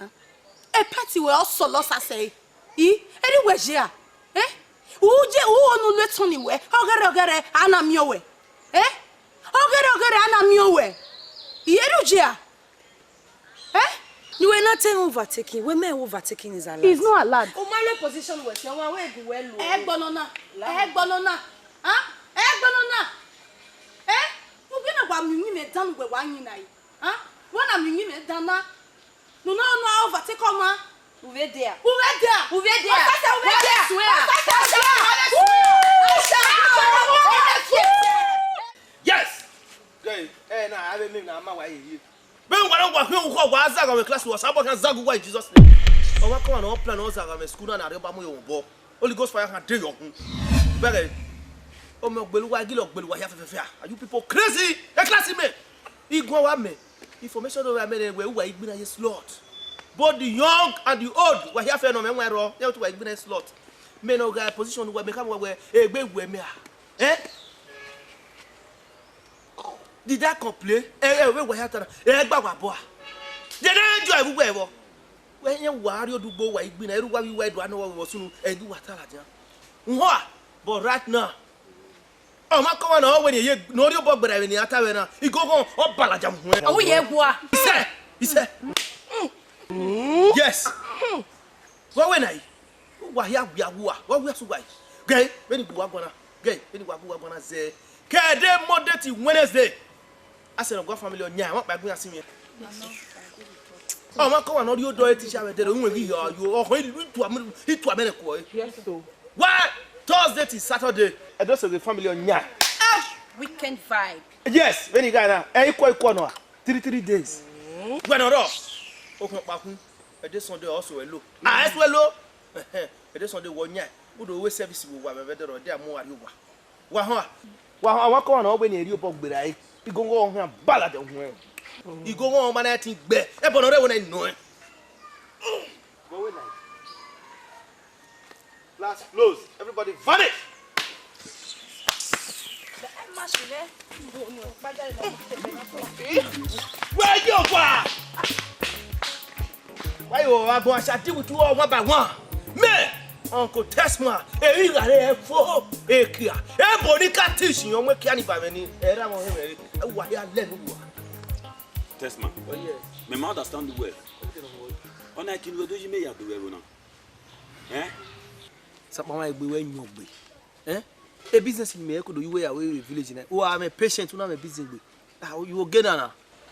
a party we also lost say anywhere here uje onu letoni we ogere ana mi owe ogere ana mi owe yerujia you were not overtaking we may overtaking is allowed is not allowed o my position we say one way go well egbonona ugina gwa mi me dan we wanyi nai wana mi me dana no overtake oma Uwadiae Yes. Guy, na I be na ma wa yi. Be ngwa ngwa hwe ukọ gwa azaga we class was abo kan zagu gwa Jesus name. O wa come na plan o zaga me school na reba mo yo bo. Holy Ghost fire can dey your hu. Bere. O me gbelu wa gilo gbelu wa ya fefefe. Are you people crazy? E class me. Igwa wa me. Information over me we wa igbina ye slot. Both the young and the old were here for no men were there to igbina slot. Me no guy position we become we egbe we me did that complain? We were here to egba wa bo. Dey na enjoy everywhere wo. When you worry do go wa igbina everywhere we were do no we sunu edu watala jan. Nho but right now oh ma come on when you no ri bo gbara ni ata we na e go go o balaja mu. Oh ye gwa. He said yes. What when I? Why here we are? What we are so why? Gay, when you go gonna gay, when you go gonna say, Kede Monday Wednesday. I said, go family on ya. What by going to see me? Oh, my come on, you do it. Teacher, they don't want you. Oh, to America. Yes, so. Why? Thursday to Saturday. I just say the family on ya. Weekend vibe. Yes, when you got that, I quite corner. 3 days. When oro. Okun pakun. E dey Sunday also hello. Ah, eso hello. E dey Sunday wo nya. Wo do we service wo wa be dey dey amu ari wa. Wa ho. Wa ho ko na ogbe na eri obo gbere ai. Igongo ohun abala de ohun. Igongo ohun ma na tin gbe. E bono re wo na no. Go away now. Class close. Everybody vanish. Where you go? Why you are going to deal with you all one by one? Me, Uncle Tesma, e rare fo, e kia. E bonica teaching you make any by many. Era mo him. Why you learn? Tesma. Oh yes. Me ma understand the way. On a kin we do you me ya do we now. Sapama egbe we nyogbe. A business in me could you way away village na. Oh, I'm a patient, you am a business gbe. Ah, you go get na.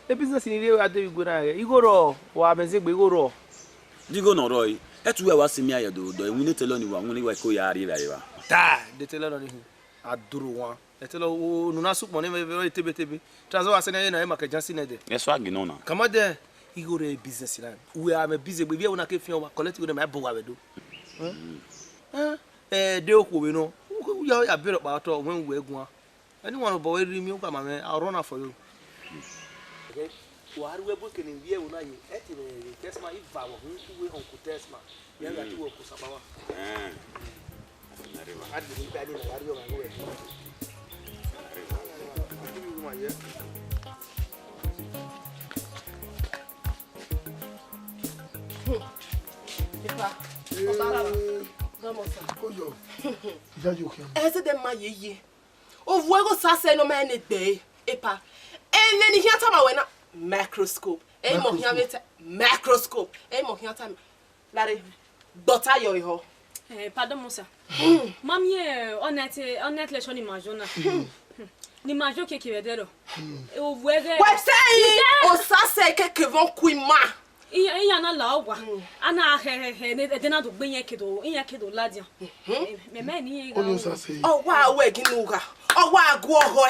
A business in the way you go na. You go raw, o ameze gbe go raw. You go no roy. Etu we wa semi ayedo do. We need tell on you wa ko ya ari ra. Ta, de tell on you. Aduru wan. De tell o no na soup money very tebe. Transfer wa sene na e market jansi na de. Yes wa gino na. Come on there. You go a business na. We am a business gbe. We una ke fion wa collect go na bo wa we do. De okwo no. You are built about when we go. Anyone of boy me come man, I'll run for you. Okay. What we booking in here una you. Test my if I who we Uncle Tesma. You got to work with Sabawa. I didn't bad in a radio and way. Ese de ma ye. O vuego sase no ma ne be. Epa. En ni hiata ma wena microscope. E mo hia vete microscope. E mo hia ta lare bota yo ho. Pardon Musa. Mami honnête les choses imagina. Ni majo ke vedero. O vuego. What say? O sase ke vont kuima. Iya na la ogwa. Ana he de na do gbenye kedo, iya kedo ladia. Me ni ga. O wa we ginuga. O wa agu oho.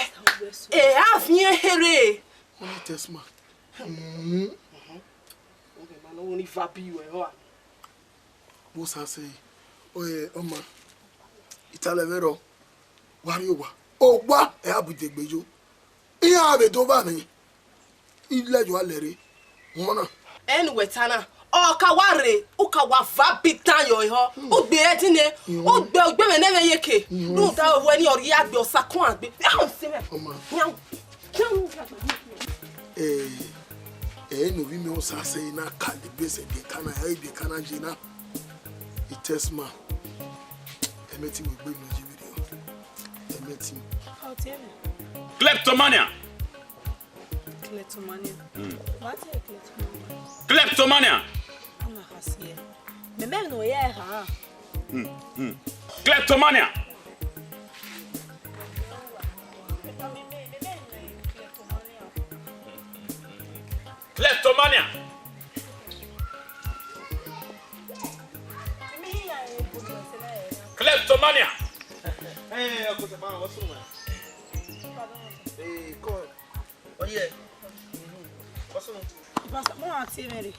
E afie here. Only Tesma. Okay, man, only vapi we ho. Musa say, oye, Oma. Itale vero. Wari owa. Owa e abuje gbejo. Iya abe do ba mi. Ile jo alere. Wona. Anyway, Tana, o kaware, o kawa vapi tan yo ho. O gbe edine, o gbe me neve yeke. Nu da o ni ori agbe o sakun agbe. Ahun se me. Oma. No vi me o sa say na kali base be kana e be kana jina. Itesma. Emeti we gbe mi video. Emeti. How tell me? Kleptomania. Kleptomania. What is kleptomania? Kleptomania. Ana hasie. Me no ye ha. Kleptomania. Kleptomania. Kleptomania. Hey, Uncle Tesma, what's wrong? Hey, come. Oh yeah. What's wrong? Basta mo ati meri.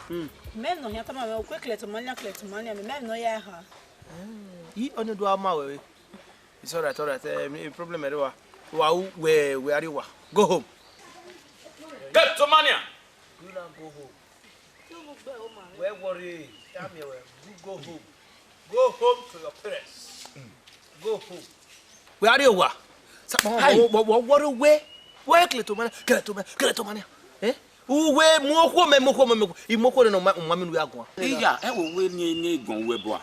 Même no hiata ma we ko kleptomania me no ye ha. Yi onu do ama we. It's all right. Problem ere wa we are wa. Go home. Kleptomania. You not go home. Where worry? Tell me where. You go home. Go home to your parents. Go home. Where are you? What? What way? Where Kleptomania? Eh? Uwe mo imoko no mami no agwa. Iya, e wo we ni egon we bo a.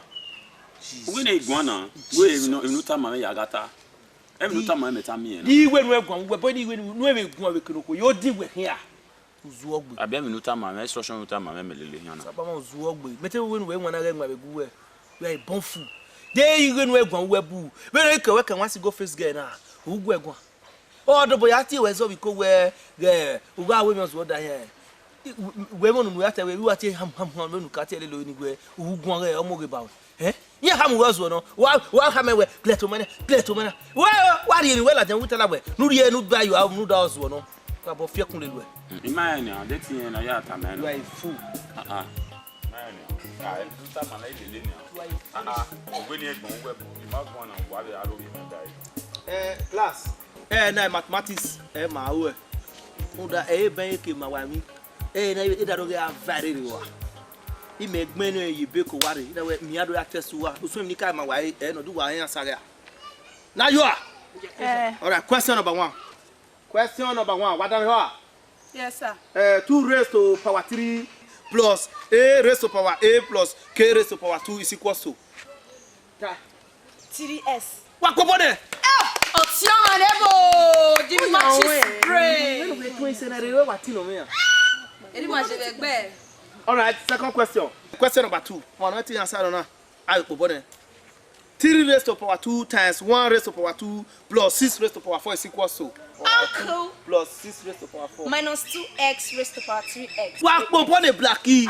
We na egon na, we no ta ma ya gata. E no ta ma meta mi na. Iwe no egon we bo ni iwe no egon we kinoko. Yo di we hia. Uzu ogbe. Abia mi no ta ma, instruction no ta ma melele hia na. Saba ma uzu ogbe. Mete we no we nwa na ga nwa be gu we. We are bon fool. Dey iwe no egon we bu. We no ke we kan wan si go face girl na. Ugu egon. Oh, the boy ati we so we ko we uga we me so da here. We mo nu ata we ati ham no nu ka ti ele lo ni we ugun re omo ge ba. Ye ham we so no. Wa ham we Kleptomania. Wa ri ni we la jan wutala we. Nu ri e nu ba you have nu da so no. Ka bo fie kun le lu e. Imagine now, that's in a yata man. You are a fool. Class. Na mathematics. Ma we. Unda ben ke ma wa mi. Na e da do ga very wa. I make menu e be ko ware. Na we mi ado ya test wa. So mi ka ma wa no do wa yan sare. Now you are. All right, question number 1. Question number 1. What am I? Yes, sir. 2 raised to power 3 plus a raised to power a plus k raised to power 2 is equal to 3s. What go on there? All right, second question. Question number 2. I go 3 raised to power 2 times 1 raised to power 2 plus 6 raised to power 4 is equal to Uncle. Plus 6 raised to power 4. Minus 2x raised to power 3x. What go on the blacky?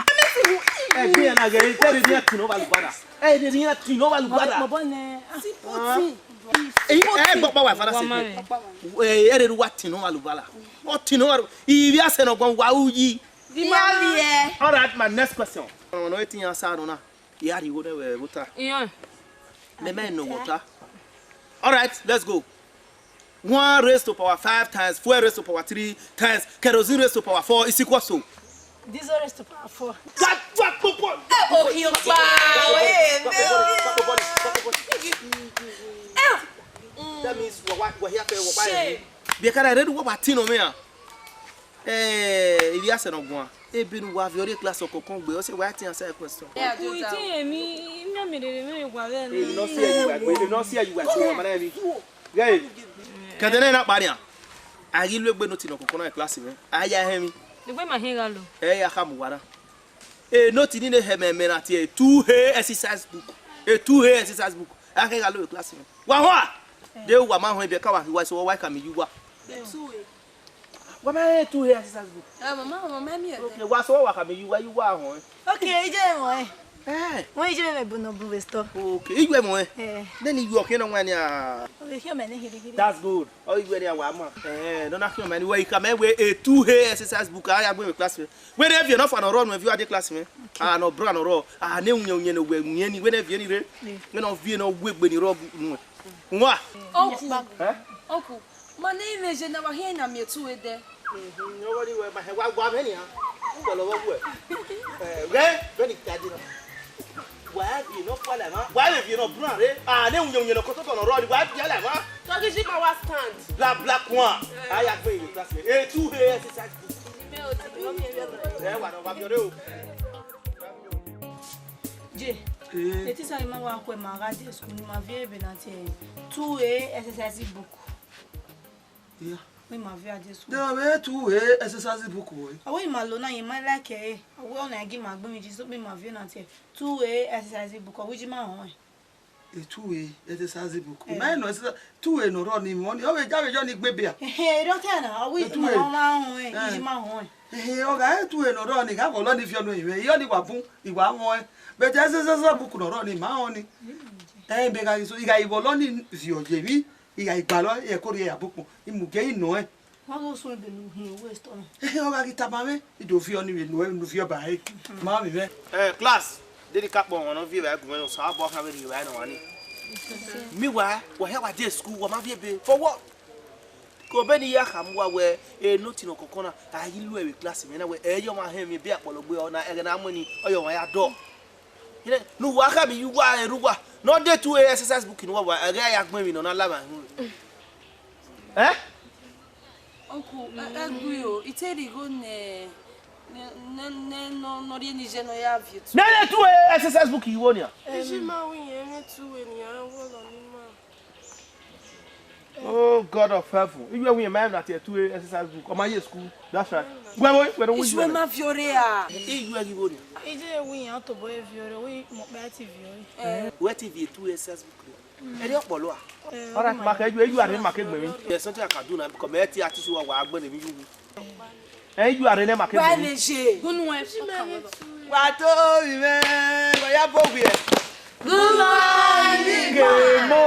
Eh bien na gari tell the to no value bada. Eh the near to no value bada. But my father say eh what no value bada. What no if you say no go wa uyi. All right, my next question. No wetin answer no na. Yari go there water. Me no water. All right, let's go. 1 raised to power 5 times 4 raised to power 3 times kerosene raised to power 4 is equal to This raised to power 4. What? Oh, you that means what here for because I read what tino me if you say no go e bi no wa viore class o kokon gbe o say why tin answer question no see you guys Kadene na paria. Agi lu egbe no ti no kokon na class me. Aya hemi. Egbe ma hinga lo. Ya ka mu wara. No ti ni ne heme na ti 2 exercise book. 2 exercise book. Aka ga lo class me. Wa ho a. De wa ma ho e be ka wa hi wa so wa ka me yu wa. 2 Wa ma 2 exercise book. Mama mi. Okay, wa so wa ka me yu wa ho. Okay, ije mo Wọ́n ije me bu no bu westo. Okay, igwe mo Then you okay no wan ya. That's good. Oh, igwe ya wa ma. No na kion mani we come we 2 exercise book aya gbe me class me. We dey vie no fa no run we vie dey class me. No bra no ro. Ne unye no we unye ni we dey vie ni re. We no vie no we gbe ni ro nu. Nwa. Uncle, my name is na wa here na me tu we there. Nobody we ma he wa me ni ha. Ngo lo wo we. We ni tadi no. Why you no fall ma? Why you no brown re? Ne unye no koto no road. Why you la ma? So this is our stand. La black one. Aya gbe ni class me. 2 exercise book. Wa no wa bi ore o. Je. Eti sa ma wa ko ma ga de school ma vie be na ti 2 exercise book. Yeah. We ma vie de school. There were 2 exercise book boy. Awe ma lo na yin ma like e. Awe ona gi ma gbe mi ji so me ma vie na ti 2 exercise book o wi ma hon. 2 exercise book. Ma no 2 no run ni mo ni o we ja we jo ni gbe bia. Don't tell na awe ma hon ji ma hon. O ga 2 no run ni ga ko lo ni fi onu iwe. Yo ni wa fun iwa won. Be ja exercise book no run ni ma hon ni. Be ga so iga ibo lo ni fi oje mi. Iga igbalo e ko ri ya book imuge ino e. Wọ́n ló sún ẹbẹ̀ ló hin owó ẹ̀stọ́ náà. Ọ̀gá kí taba mẹ́ ìdòfin ọ̀nì rẹ̀ ló fi ọba ẹ̀ máa mi mẹ́. Class dédé kápọ̀ wọn náà fi ìwà ẹ̀kùnrin náà sọ àbọ̀ ọ̀kan rẹ̀ ìwà ẹ̀ náà wà ní. Meanwhile wọ́n hẹ́ wà dé school wọ́n máa fi ẹ̀bẹ̀ for what? Kò bẹ́ẹ̀ ni yá kà mú wa wẹ̀ nóòtì náà kọ̀ọ̀kan náà àyè lú ẹ̀wẹ̀ class mi náà wẹ̀ ẹ̀yọ́ máa hẹ́ mi bí àpọ̀lọgbé ọ̀nà ẹ̀rẹ̀ náà mú ni ọ̀yọ̀ wọn yá dọ̀. Nu wà ká mi yú wá ẹ̀rú wà náà dé 2 exercise book ni wọ́n wà ẹ̀rẹ́ yà gbọ́n mi náà lábàá. Uncle, Aguio, iteri go ne no ri ni je no ya vie tu. Na 2 exercise book you won ya. Eji ma wi yen 2 ni an wo lo ni ma. Oh God of heaven. You win man that 2 exercise book. O ma ye school. That's right. We don't win. Isu ma fiore a. You agi won. Ije wi an to boy fiore wi mo pe ti fiore. We TV 2 exercise book. Eri opolo a. All right, ma ka you are ma ke gbe mi. Yes, something I can do na because me ti ati so wa agbo na mi yu. You are na ma ke gbe mi. Ba le se. Gunu e fi me. Wa to mi me. Wa ya bo gbe. Good morning. Mo.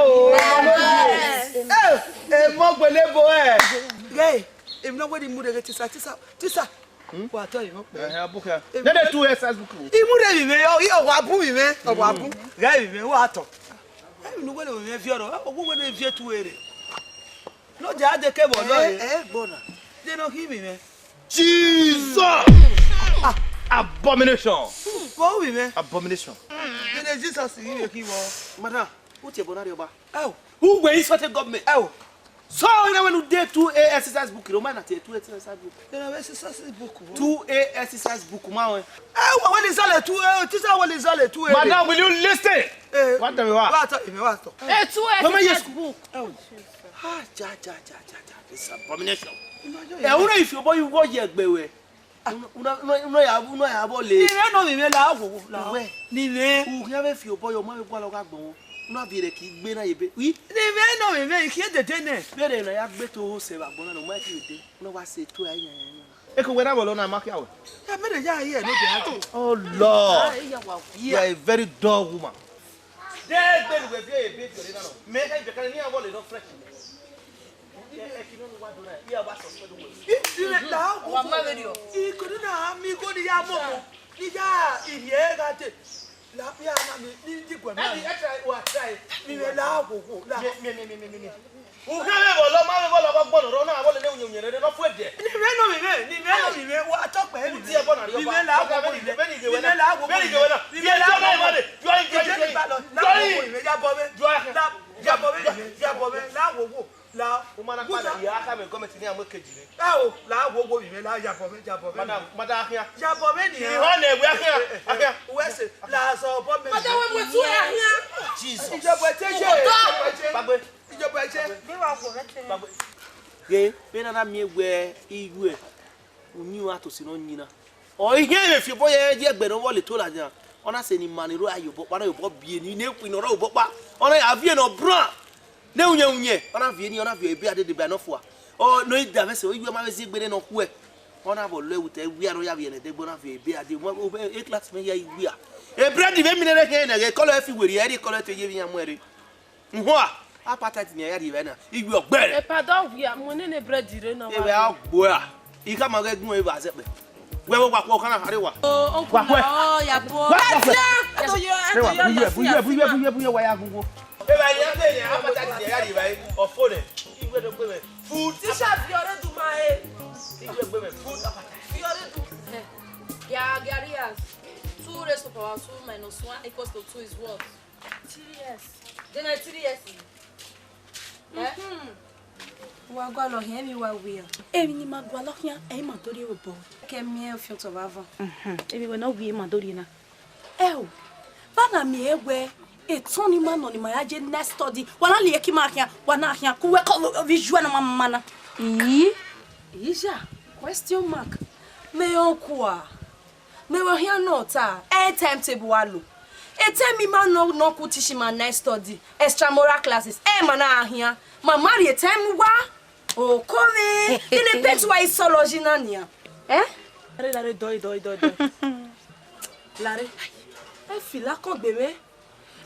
Mo gbele bo e. If nobody move the tisa. What are you? Book here. Let the 2 exercise book. He moved me. Oh, wabu me. Oh, wabu. Guy me. What? I know what we have here. Oh, what we have here to wear. No, the other cable. Bona. They don't hear me, man. Jesus! Abomination. What we man? Abomination. Then Jesus give you keyboard. Madam, what's your bonnet about? Oh, Who were insulted government? oh. So you when you did 2 exercise book, you might 2 exercise book. Then I exercise book. 2 exercise book, man. Oh, what is all 2? Teacher, what is all 2? Madam, will you listen? What do you want? What? 2 exercise book. Oh. Ah, ja. This abomination. Eh, una if your boy you go here gbewe. Una ya bo le. Ni me no me la wo la. Ni me. U ya be fi your boy o ma be gwa lo ga gbon. Una bi re ki gbe na yebe. Wi. Ni me no me ki e de ne. Bere na ya gbe to se ba gbon na no ma ki de. Una wa se to ayan. E ko we na bo lo na ma ki awe. Ya me de ya here no dey. Oh Lord. You are a very dull woman. There gbe we fi e be fi na no. Me e be kan ni awon le no fresh. La umana kwala ya aka me comment ni amwe kejire o la wo mi la ya bo me madam ahia ya bo me ni ho na egbu ahia wese la so bo me Madam we tu ahia. Jesus ijobo eche bagbe ijobo eche Be wa ko rete. bagbe ye be na mi egwe iru e onyu atosi no nyina o ihe e fi boye je egbe no wole to la jan ona se ni maniru ayo bo pa na yo bo bie ni na eku no ro bo pa ona ya vie no bra ne unye ona vie ni ona vie bi ade de ba no fo o no ida be se o yiwe ma be se gbere no ku e ona bo lo ewute wi aro ya vie ne de gbona vie bi ade mo e class me ya iwi a e bread be mi ne re he na ge kolo e fi weri e ri kolo to ye bi ya mo ere nho a appetite ni ya di be na iwi ogbere E pardon wi mo ne bread re na wa. e be agbo a i ka ma ge gun e ba se pe we wo pa ko kana arewa Oh, ya bo. buye wa ya gungo e ba ni ate ni appetite ni ya di ba o phone igwe do gbe food Teacher fi ore du ma e. igwe gbe me food appetite Fi ore du. Yeah, Garias. 2 raised to power 2 minus 1 equals to 2 is what? 3 Then I 3 years. Wa gwa lo hin mi wa wi. Emi ni ma gwa lo hin e ma dori obo. Ke mi e fi to ba van. Ebi we na wi ma dori na. O. Bana mi ewe etun ni ma no ni ma ya je next study. Wana le ki ma hia, wana hia ku we ko visual na mama na. Ija, question mark. Me onkwa. Me wa hia no ta. E timetable wa lo. E tell me man no ku teach ma next study. Extramural classes. E ma na hia. Ma marry time wa. Oh, come. Ile pet wa isology na nia. Lare doi. Lare. E fila kan gbe me.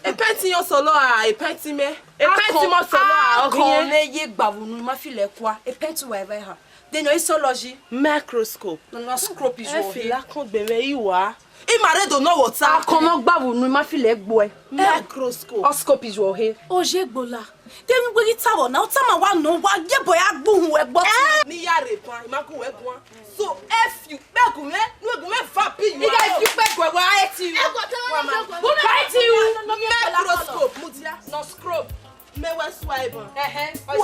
E penti yon solo a, e penti me. E penti mo solo a, Kon le ye gbavunu ma file kwa. E pet wa eva ha. Then your isology. Microscope. No scope is E wo he. fila kan gbe me iwa. I mare do no water. Akomo gbavunu ma file gbo e. Microscope. Oscope is wo he. Oje gbola. Dem gbe tawo na o ta ma wa no wa ye boy agbohun e gbo. Ni ya re pan, imaku we gun. So if you begun me, no egun me fa pi you. Ida if you pe gwe wa eti. E go tell me go. Microscope mudia. No scrub. Me we swipe. O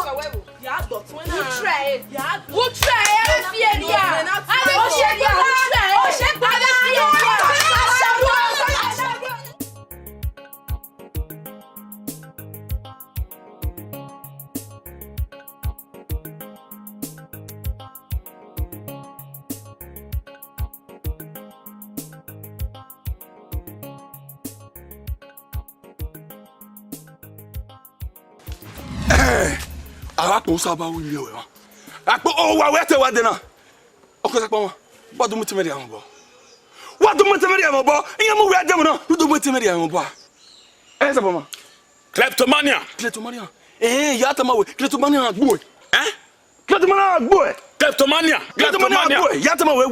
so we. Ya do twen na. Who try? Ya do. Who try? E fi e dia. O se dia. O se gba le fi e dia. Ara ko sa ba wi mi o wa. Apo o wa we te wa de na. O ko sa pa won. What do me tell me am bo? What do me tell me am bo? Iyan mo we adem no. Do me tell me am bo. Eh sa pa ma. Kleptomania. Ya ta ma we. Kleptomania gbo. Kleptomania Kleptomania boy. Kleptomania. Kleptomania boy. Yatama we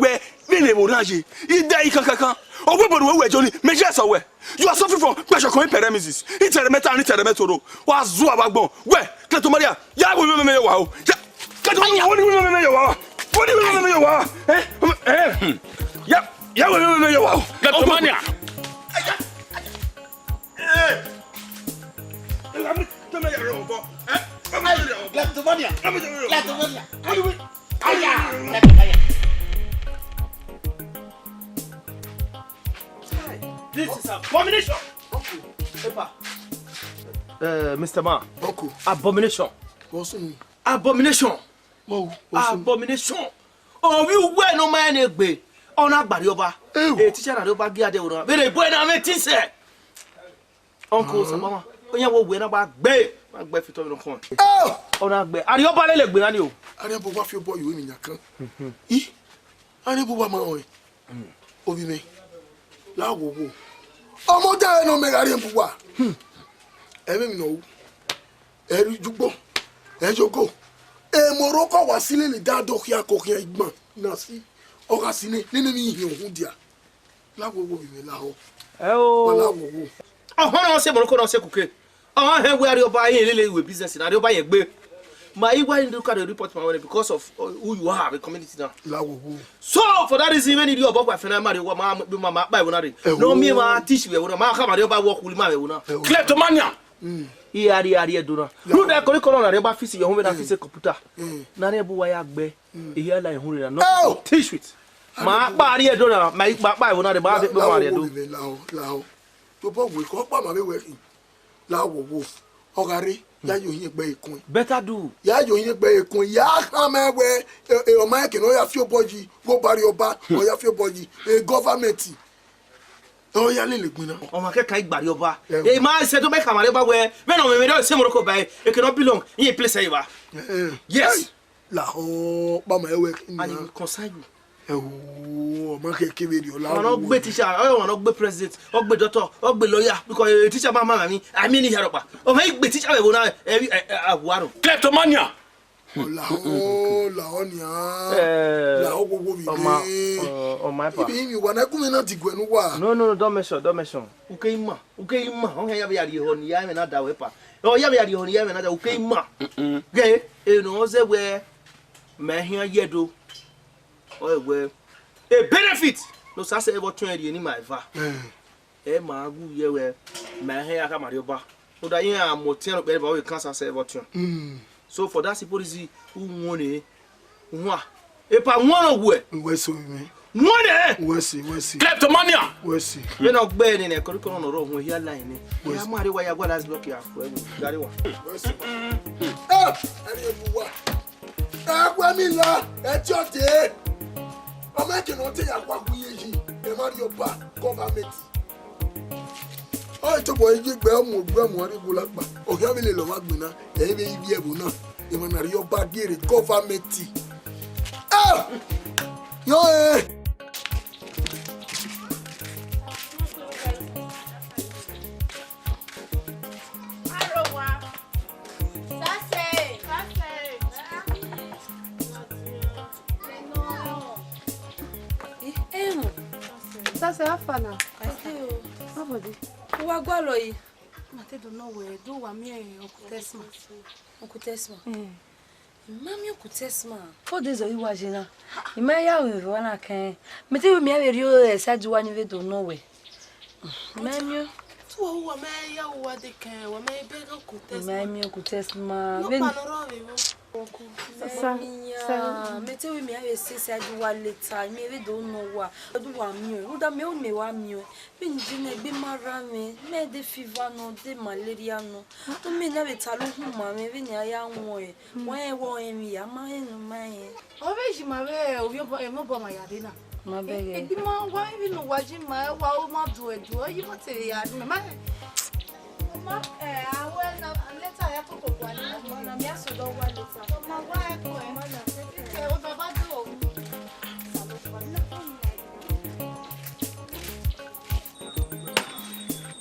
me orange. Ida ikakaka. Ogbebo we joni. Me just aware. You are suffering from pressure coin paralysis. Intermetal and intermetoro. Wa zo abagbon. We Kleptomania. Ya we me wa o. Kleptomania woni we me wa. Woni we me wa. Ya we me wa. Kleptomania. Kleptomania. This is abomination. Mr. Ma. Uncle. Abomination. What's in? Abomination. Abomination. Oh, you wear no man egbe. On agbari oba. Eh, teacher na oba gi ade wona. Be boy na me tin say. Uncle Sabama. Oya wo we na ba gbe. Ba gbe fi to mi no kon. Oh! Ona gbe. Ari oba le gbe na ni o. Ari bo wa fi boy we mi nyakan. I. Ari bo wa ma o. Obi me. La wo wo. Ọmọ ja no me ari bo wa. Ebe mi no. Eri jugbo. Ejogo. Morocco wa sile le da do kia ko kia igbon. Na si. Oga sine nínú mi hin ohun dia. La wo wo bi me la ho. O. La wo wo. Ohun na se Morocco na se kuke. Ohun he we ari oba yin lele we business na ari oba yen gbe. Ma igwa in look at the report my money because of who you are, the community now. La wo wo. So for that reason when you do about my marry wa ma buy wona re. No me ma teach we wona ma ka ma oba work with ma we wona. Kleptomania. Ari do na. Who that curriculum na re ba fisi your home na fisi computer. Na re bu wa ya gbe. E here like hurry na no teach with. Ma pa ari do na ma pa wona re ba be ma re do. La ho. To bo we ko pa ma be we. La wo wo. Ogare ya yo yin gbe ikun. Better do. Ya yo yin gbe ikun ya kan me we o ma ke no ya fi oboji go bari oba o ya fi oboji government. O ya le gbin na. O ma ke kan igbari oba. E ma se to make amare ba we. Me no me se Morocco ba e cannot belong in a place here ba. Yes. La ho pa ma we kin. And you consign you. O ma ke ke video la. Wọ́n gbé teacher, wọ́n gbé president, wọ́n gbé doctor, wọ́n gbé lawyer because teacher ma mi, I mean here pa. O ma gbé teacher we wona awaro. Kleptomania. La ho ni a. La ho gogo bi. O ma pa. Ibi mi wana ku mi na ti gwenu wa. No, don't mention. Uke ima. On ya be yari ho ni ya me na da we pa. O ya be yari ho ni ya me na da uke ima. Ge, e no ze we me hian yedo. Oh well, a benefit. No sase ever 20 ni my va. Ma gu ye we my hair ka marioba. No da yin am motel be ba we can sase ever 20. So for that policy who won nwa. E pa won we. We so me. Won We see. Kleptomania. We see. We no gbe ni na curriculum no ro won here line ni. Ya ma re wa ya gwa last block ya for gari wa. We see. Ari bu wa. Agwa mi la e ti o te. I'm making no tell you what we are. Mario Park government. Oh, it's a boy, you bear more Grammy Bulakba. Oh, have a little Magbina, a baby Abuna. You want Mario Park here, government. Ah! Yo, Sasa afana. Ayo. Abodi. Wa gwalo yi. Mate do no we do wa mi okutesma. Okutesma. Mami okutesma. 4 days o iwaje na. Imeya o ro na kan. Mete mi aweri o esaji wa ni we do no we. Mami tu wa me ya wa de kan wa me be okutesma. Mami okutesma. No panoro we wo. Sasa. Mete mi awesi aji wa later. Mi we do no wa. Do wa mi o. Da me o me wa mi o. Bi nji na gbe mara mi. Me de fever no, de malaria no. To me na we talo hu ma me we nya ya won e. Won e won e mi ya ma e no ma e. O be ji ma we o yo e mo bo ma ya de na. Ma bege. E bi ma wa bi no wa ji ma wa o ma do e do. Yi mo te ya de ma. Ma awe na later ya to ko kwa ni. Na mi aso do wa later. Ma wa e ko e ma na. E o baba do o.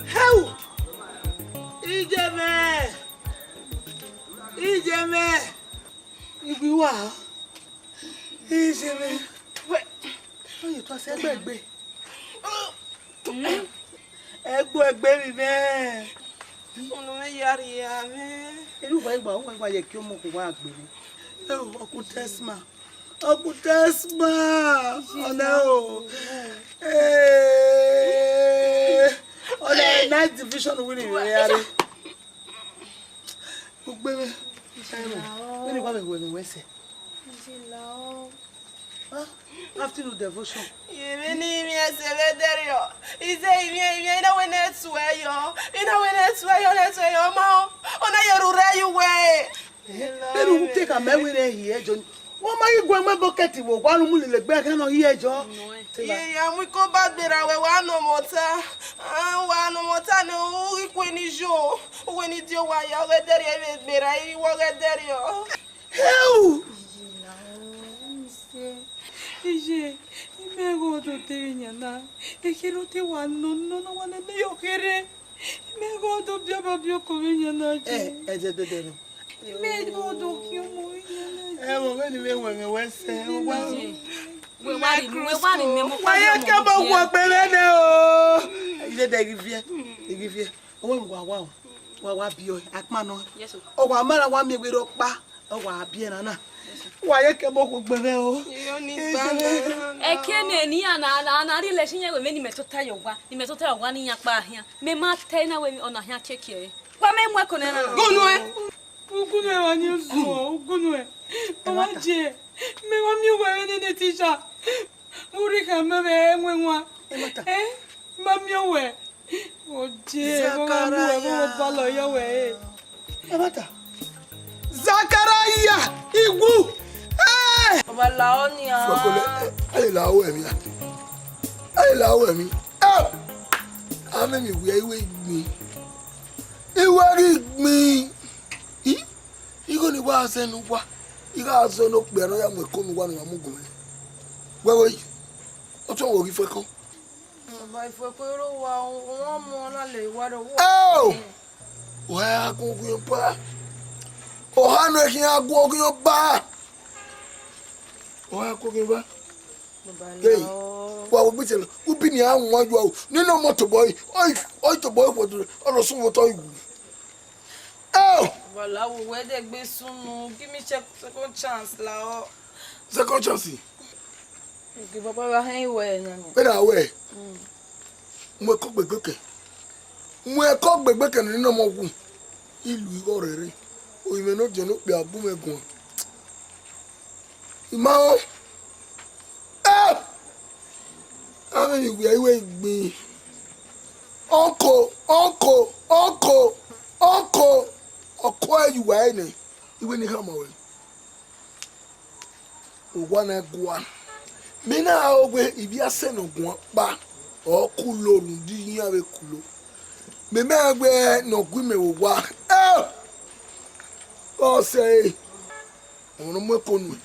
How? Ijeme. Ibi wa. Ijele. We. Oye to se gbegbe. Egbe mi be. Ono me yari ya me. Iru ba igba o igba ye ki o mo ko wa agbe ni. Oku Tesma. Oku Tesma. Oh no. On the night division winning yari. Ogbe me. When you come we wese. After the devotion. You many me Sylvester. Is it me na when it's way yo. Ina when it's way yo ma. Ona you way. Then you take a man with here, John. What are you going my bucket? One will let back and here, John. Yeah, we go back there. We want no more time. One more time. No, when you show, when you do why you get there, you will get there. Hell! Ije, me go to Teriana. E quero te one, no one in your kere. Me go to Biabio Coviana. The Me go to Kimu. when we went, We want him. why I come up with Benin? You give you. Oh, wow, bio, Akmano. Yes, sir. Oh, my mother want me with Opa. Oh, Biana. Why I come up with Benin? Ekene ni ana relation ye we me ni metota yowa. Ni metota yowa ni yakpa ahia. Me ma tena we ona ahia keke. Kwa me mwa ko na na. Gunwe. Ugunwe wanyesu, ugunwe. Mama je. Me wa mi wa ni teacher. Muri ka me enwenwa. Mami owe. Oje, mama balo yo we. Amata. Zakaraya Igwu. Baba Laonia. Fakole, ai lawo emi. Ai lawo emi. Ame mi we iwe igmi. Iwe igmi. Igo ni wa se nu wa. Iga aso no pe ro ya mo ko nu wa nu amugun. Wewe. O tun wo ri fe kan. Baba ifo ko ro wa won mo la le wa ro. Wa agun pa. O hanu e kin agun pa. Wa ko ba. Hey, wa bi tele, ubi ni an waju o. Ni no motor boy. Oi to boy for the oro sun motor igu. Bala wo we de gbe sunu. Give me second chance la o. Second chance. Okay, Baba wa hen we na me. Be da we. Mo ko gbegbe ke ni no mo gun. Ilu orere. O ime no je no pe abu megun. Imao. Ame mi we iwe igbi. Uncle. Oko you wa ni. Iwe ni hama we. O wa na gwa. Me na ogwe ibi ase no gwa pa. O kulo ndi yin awe kulo. Me agbe no gwi me wo wa. O say. Ono mo konu.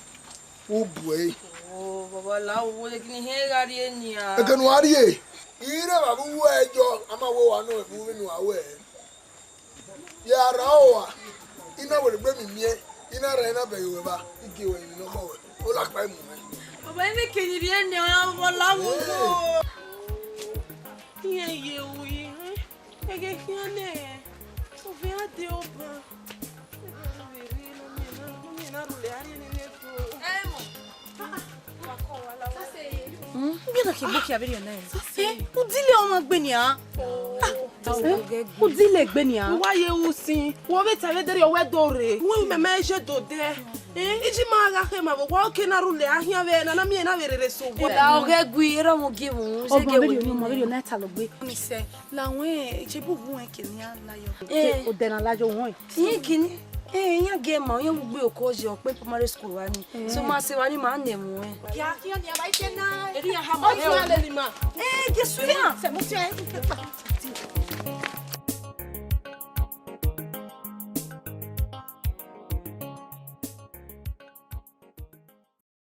O boy. Oh, Baba Lao wo de kini he gari enia. E kanu ari e. Ire babu wo ejo ama wo wa no e bu mi nu awe. Ya rawa. Ina wo gbe mi mie. Ina ra ina be yo ba. Ige we ni no mo we. O la pa mu. Baba me kini enia Baba Lao go. Ye wi. Ege kiane. O ve ade oba. Ngena ke boki abiri na e. Udile o ma gbe ni a. Udile gbe ni a. Wa ye usin. Wo be tave dere we dore. Wo me me je do de. Iji ma ga ke ma bo ke na rule ahia ve na mi na verere so go. La oge gwi era mo give un. Se ge we Mo abiri na ta lo gbe. Mi se la won e je bubu en ke ni ala yo. O de na lajo won. Yin kini. Yan ge ma yan gbe okoje o pe primary school wa ni. So ma se wa ni ma ne mu e. Ya ki on ya ba ite na. Eri ya ha ma. Ge su ya. Se mo se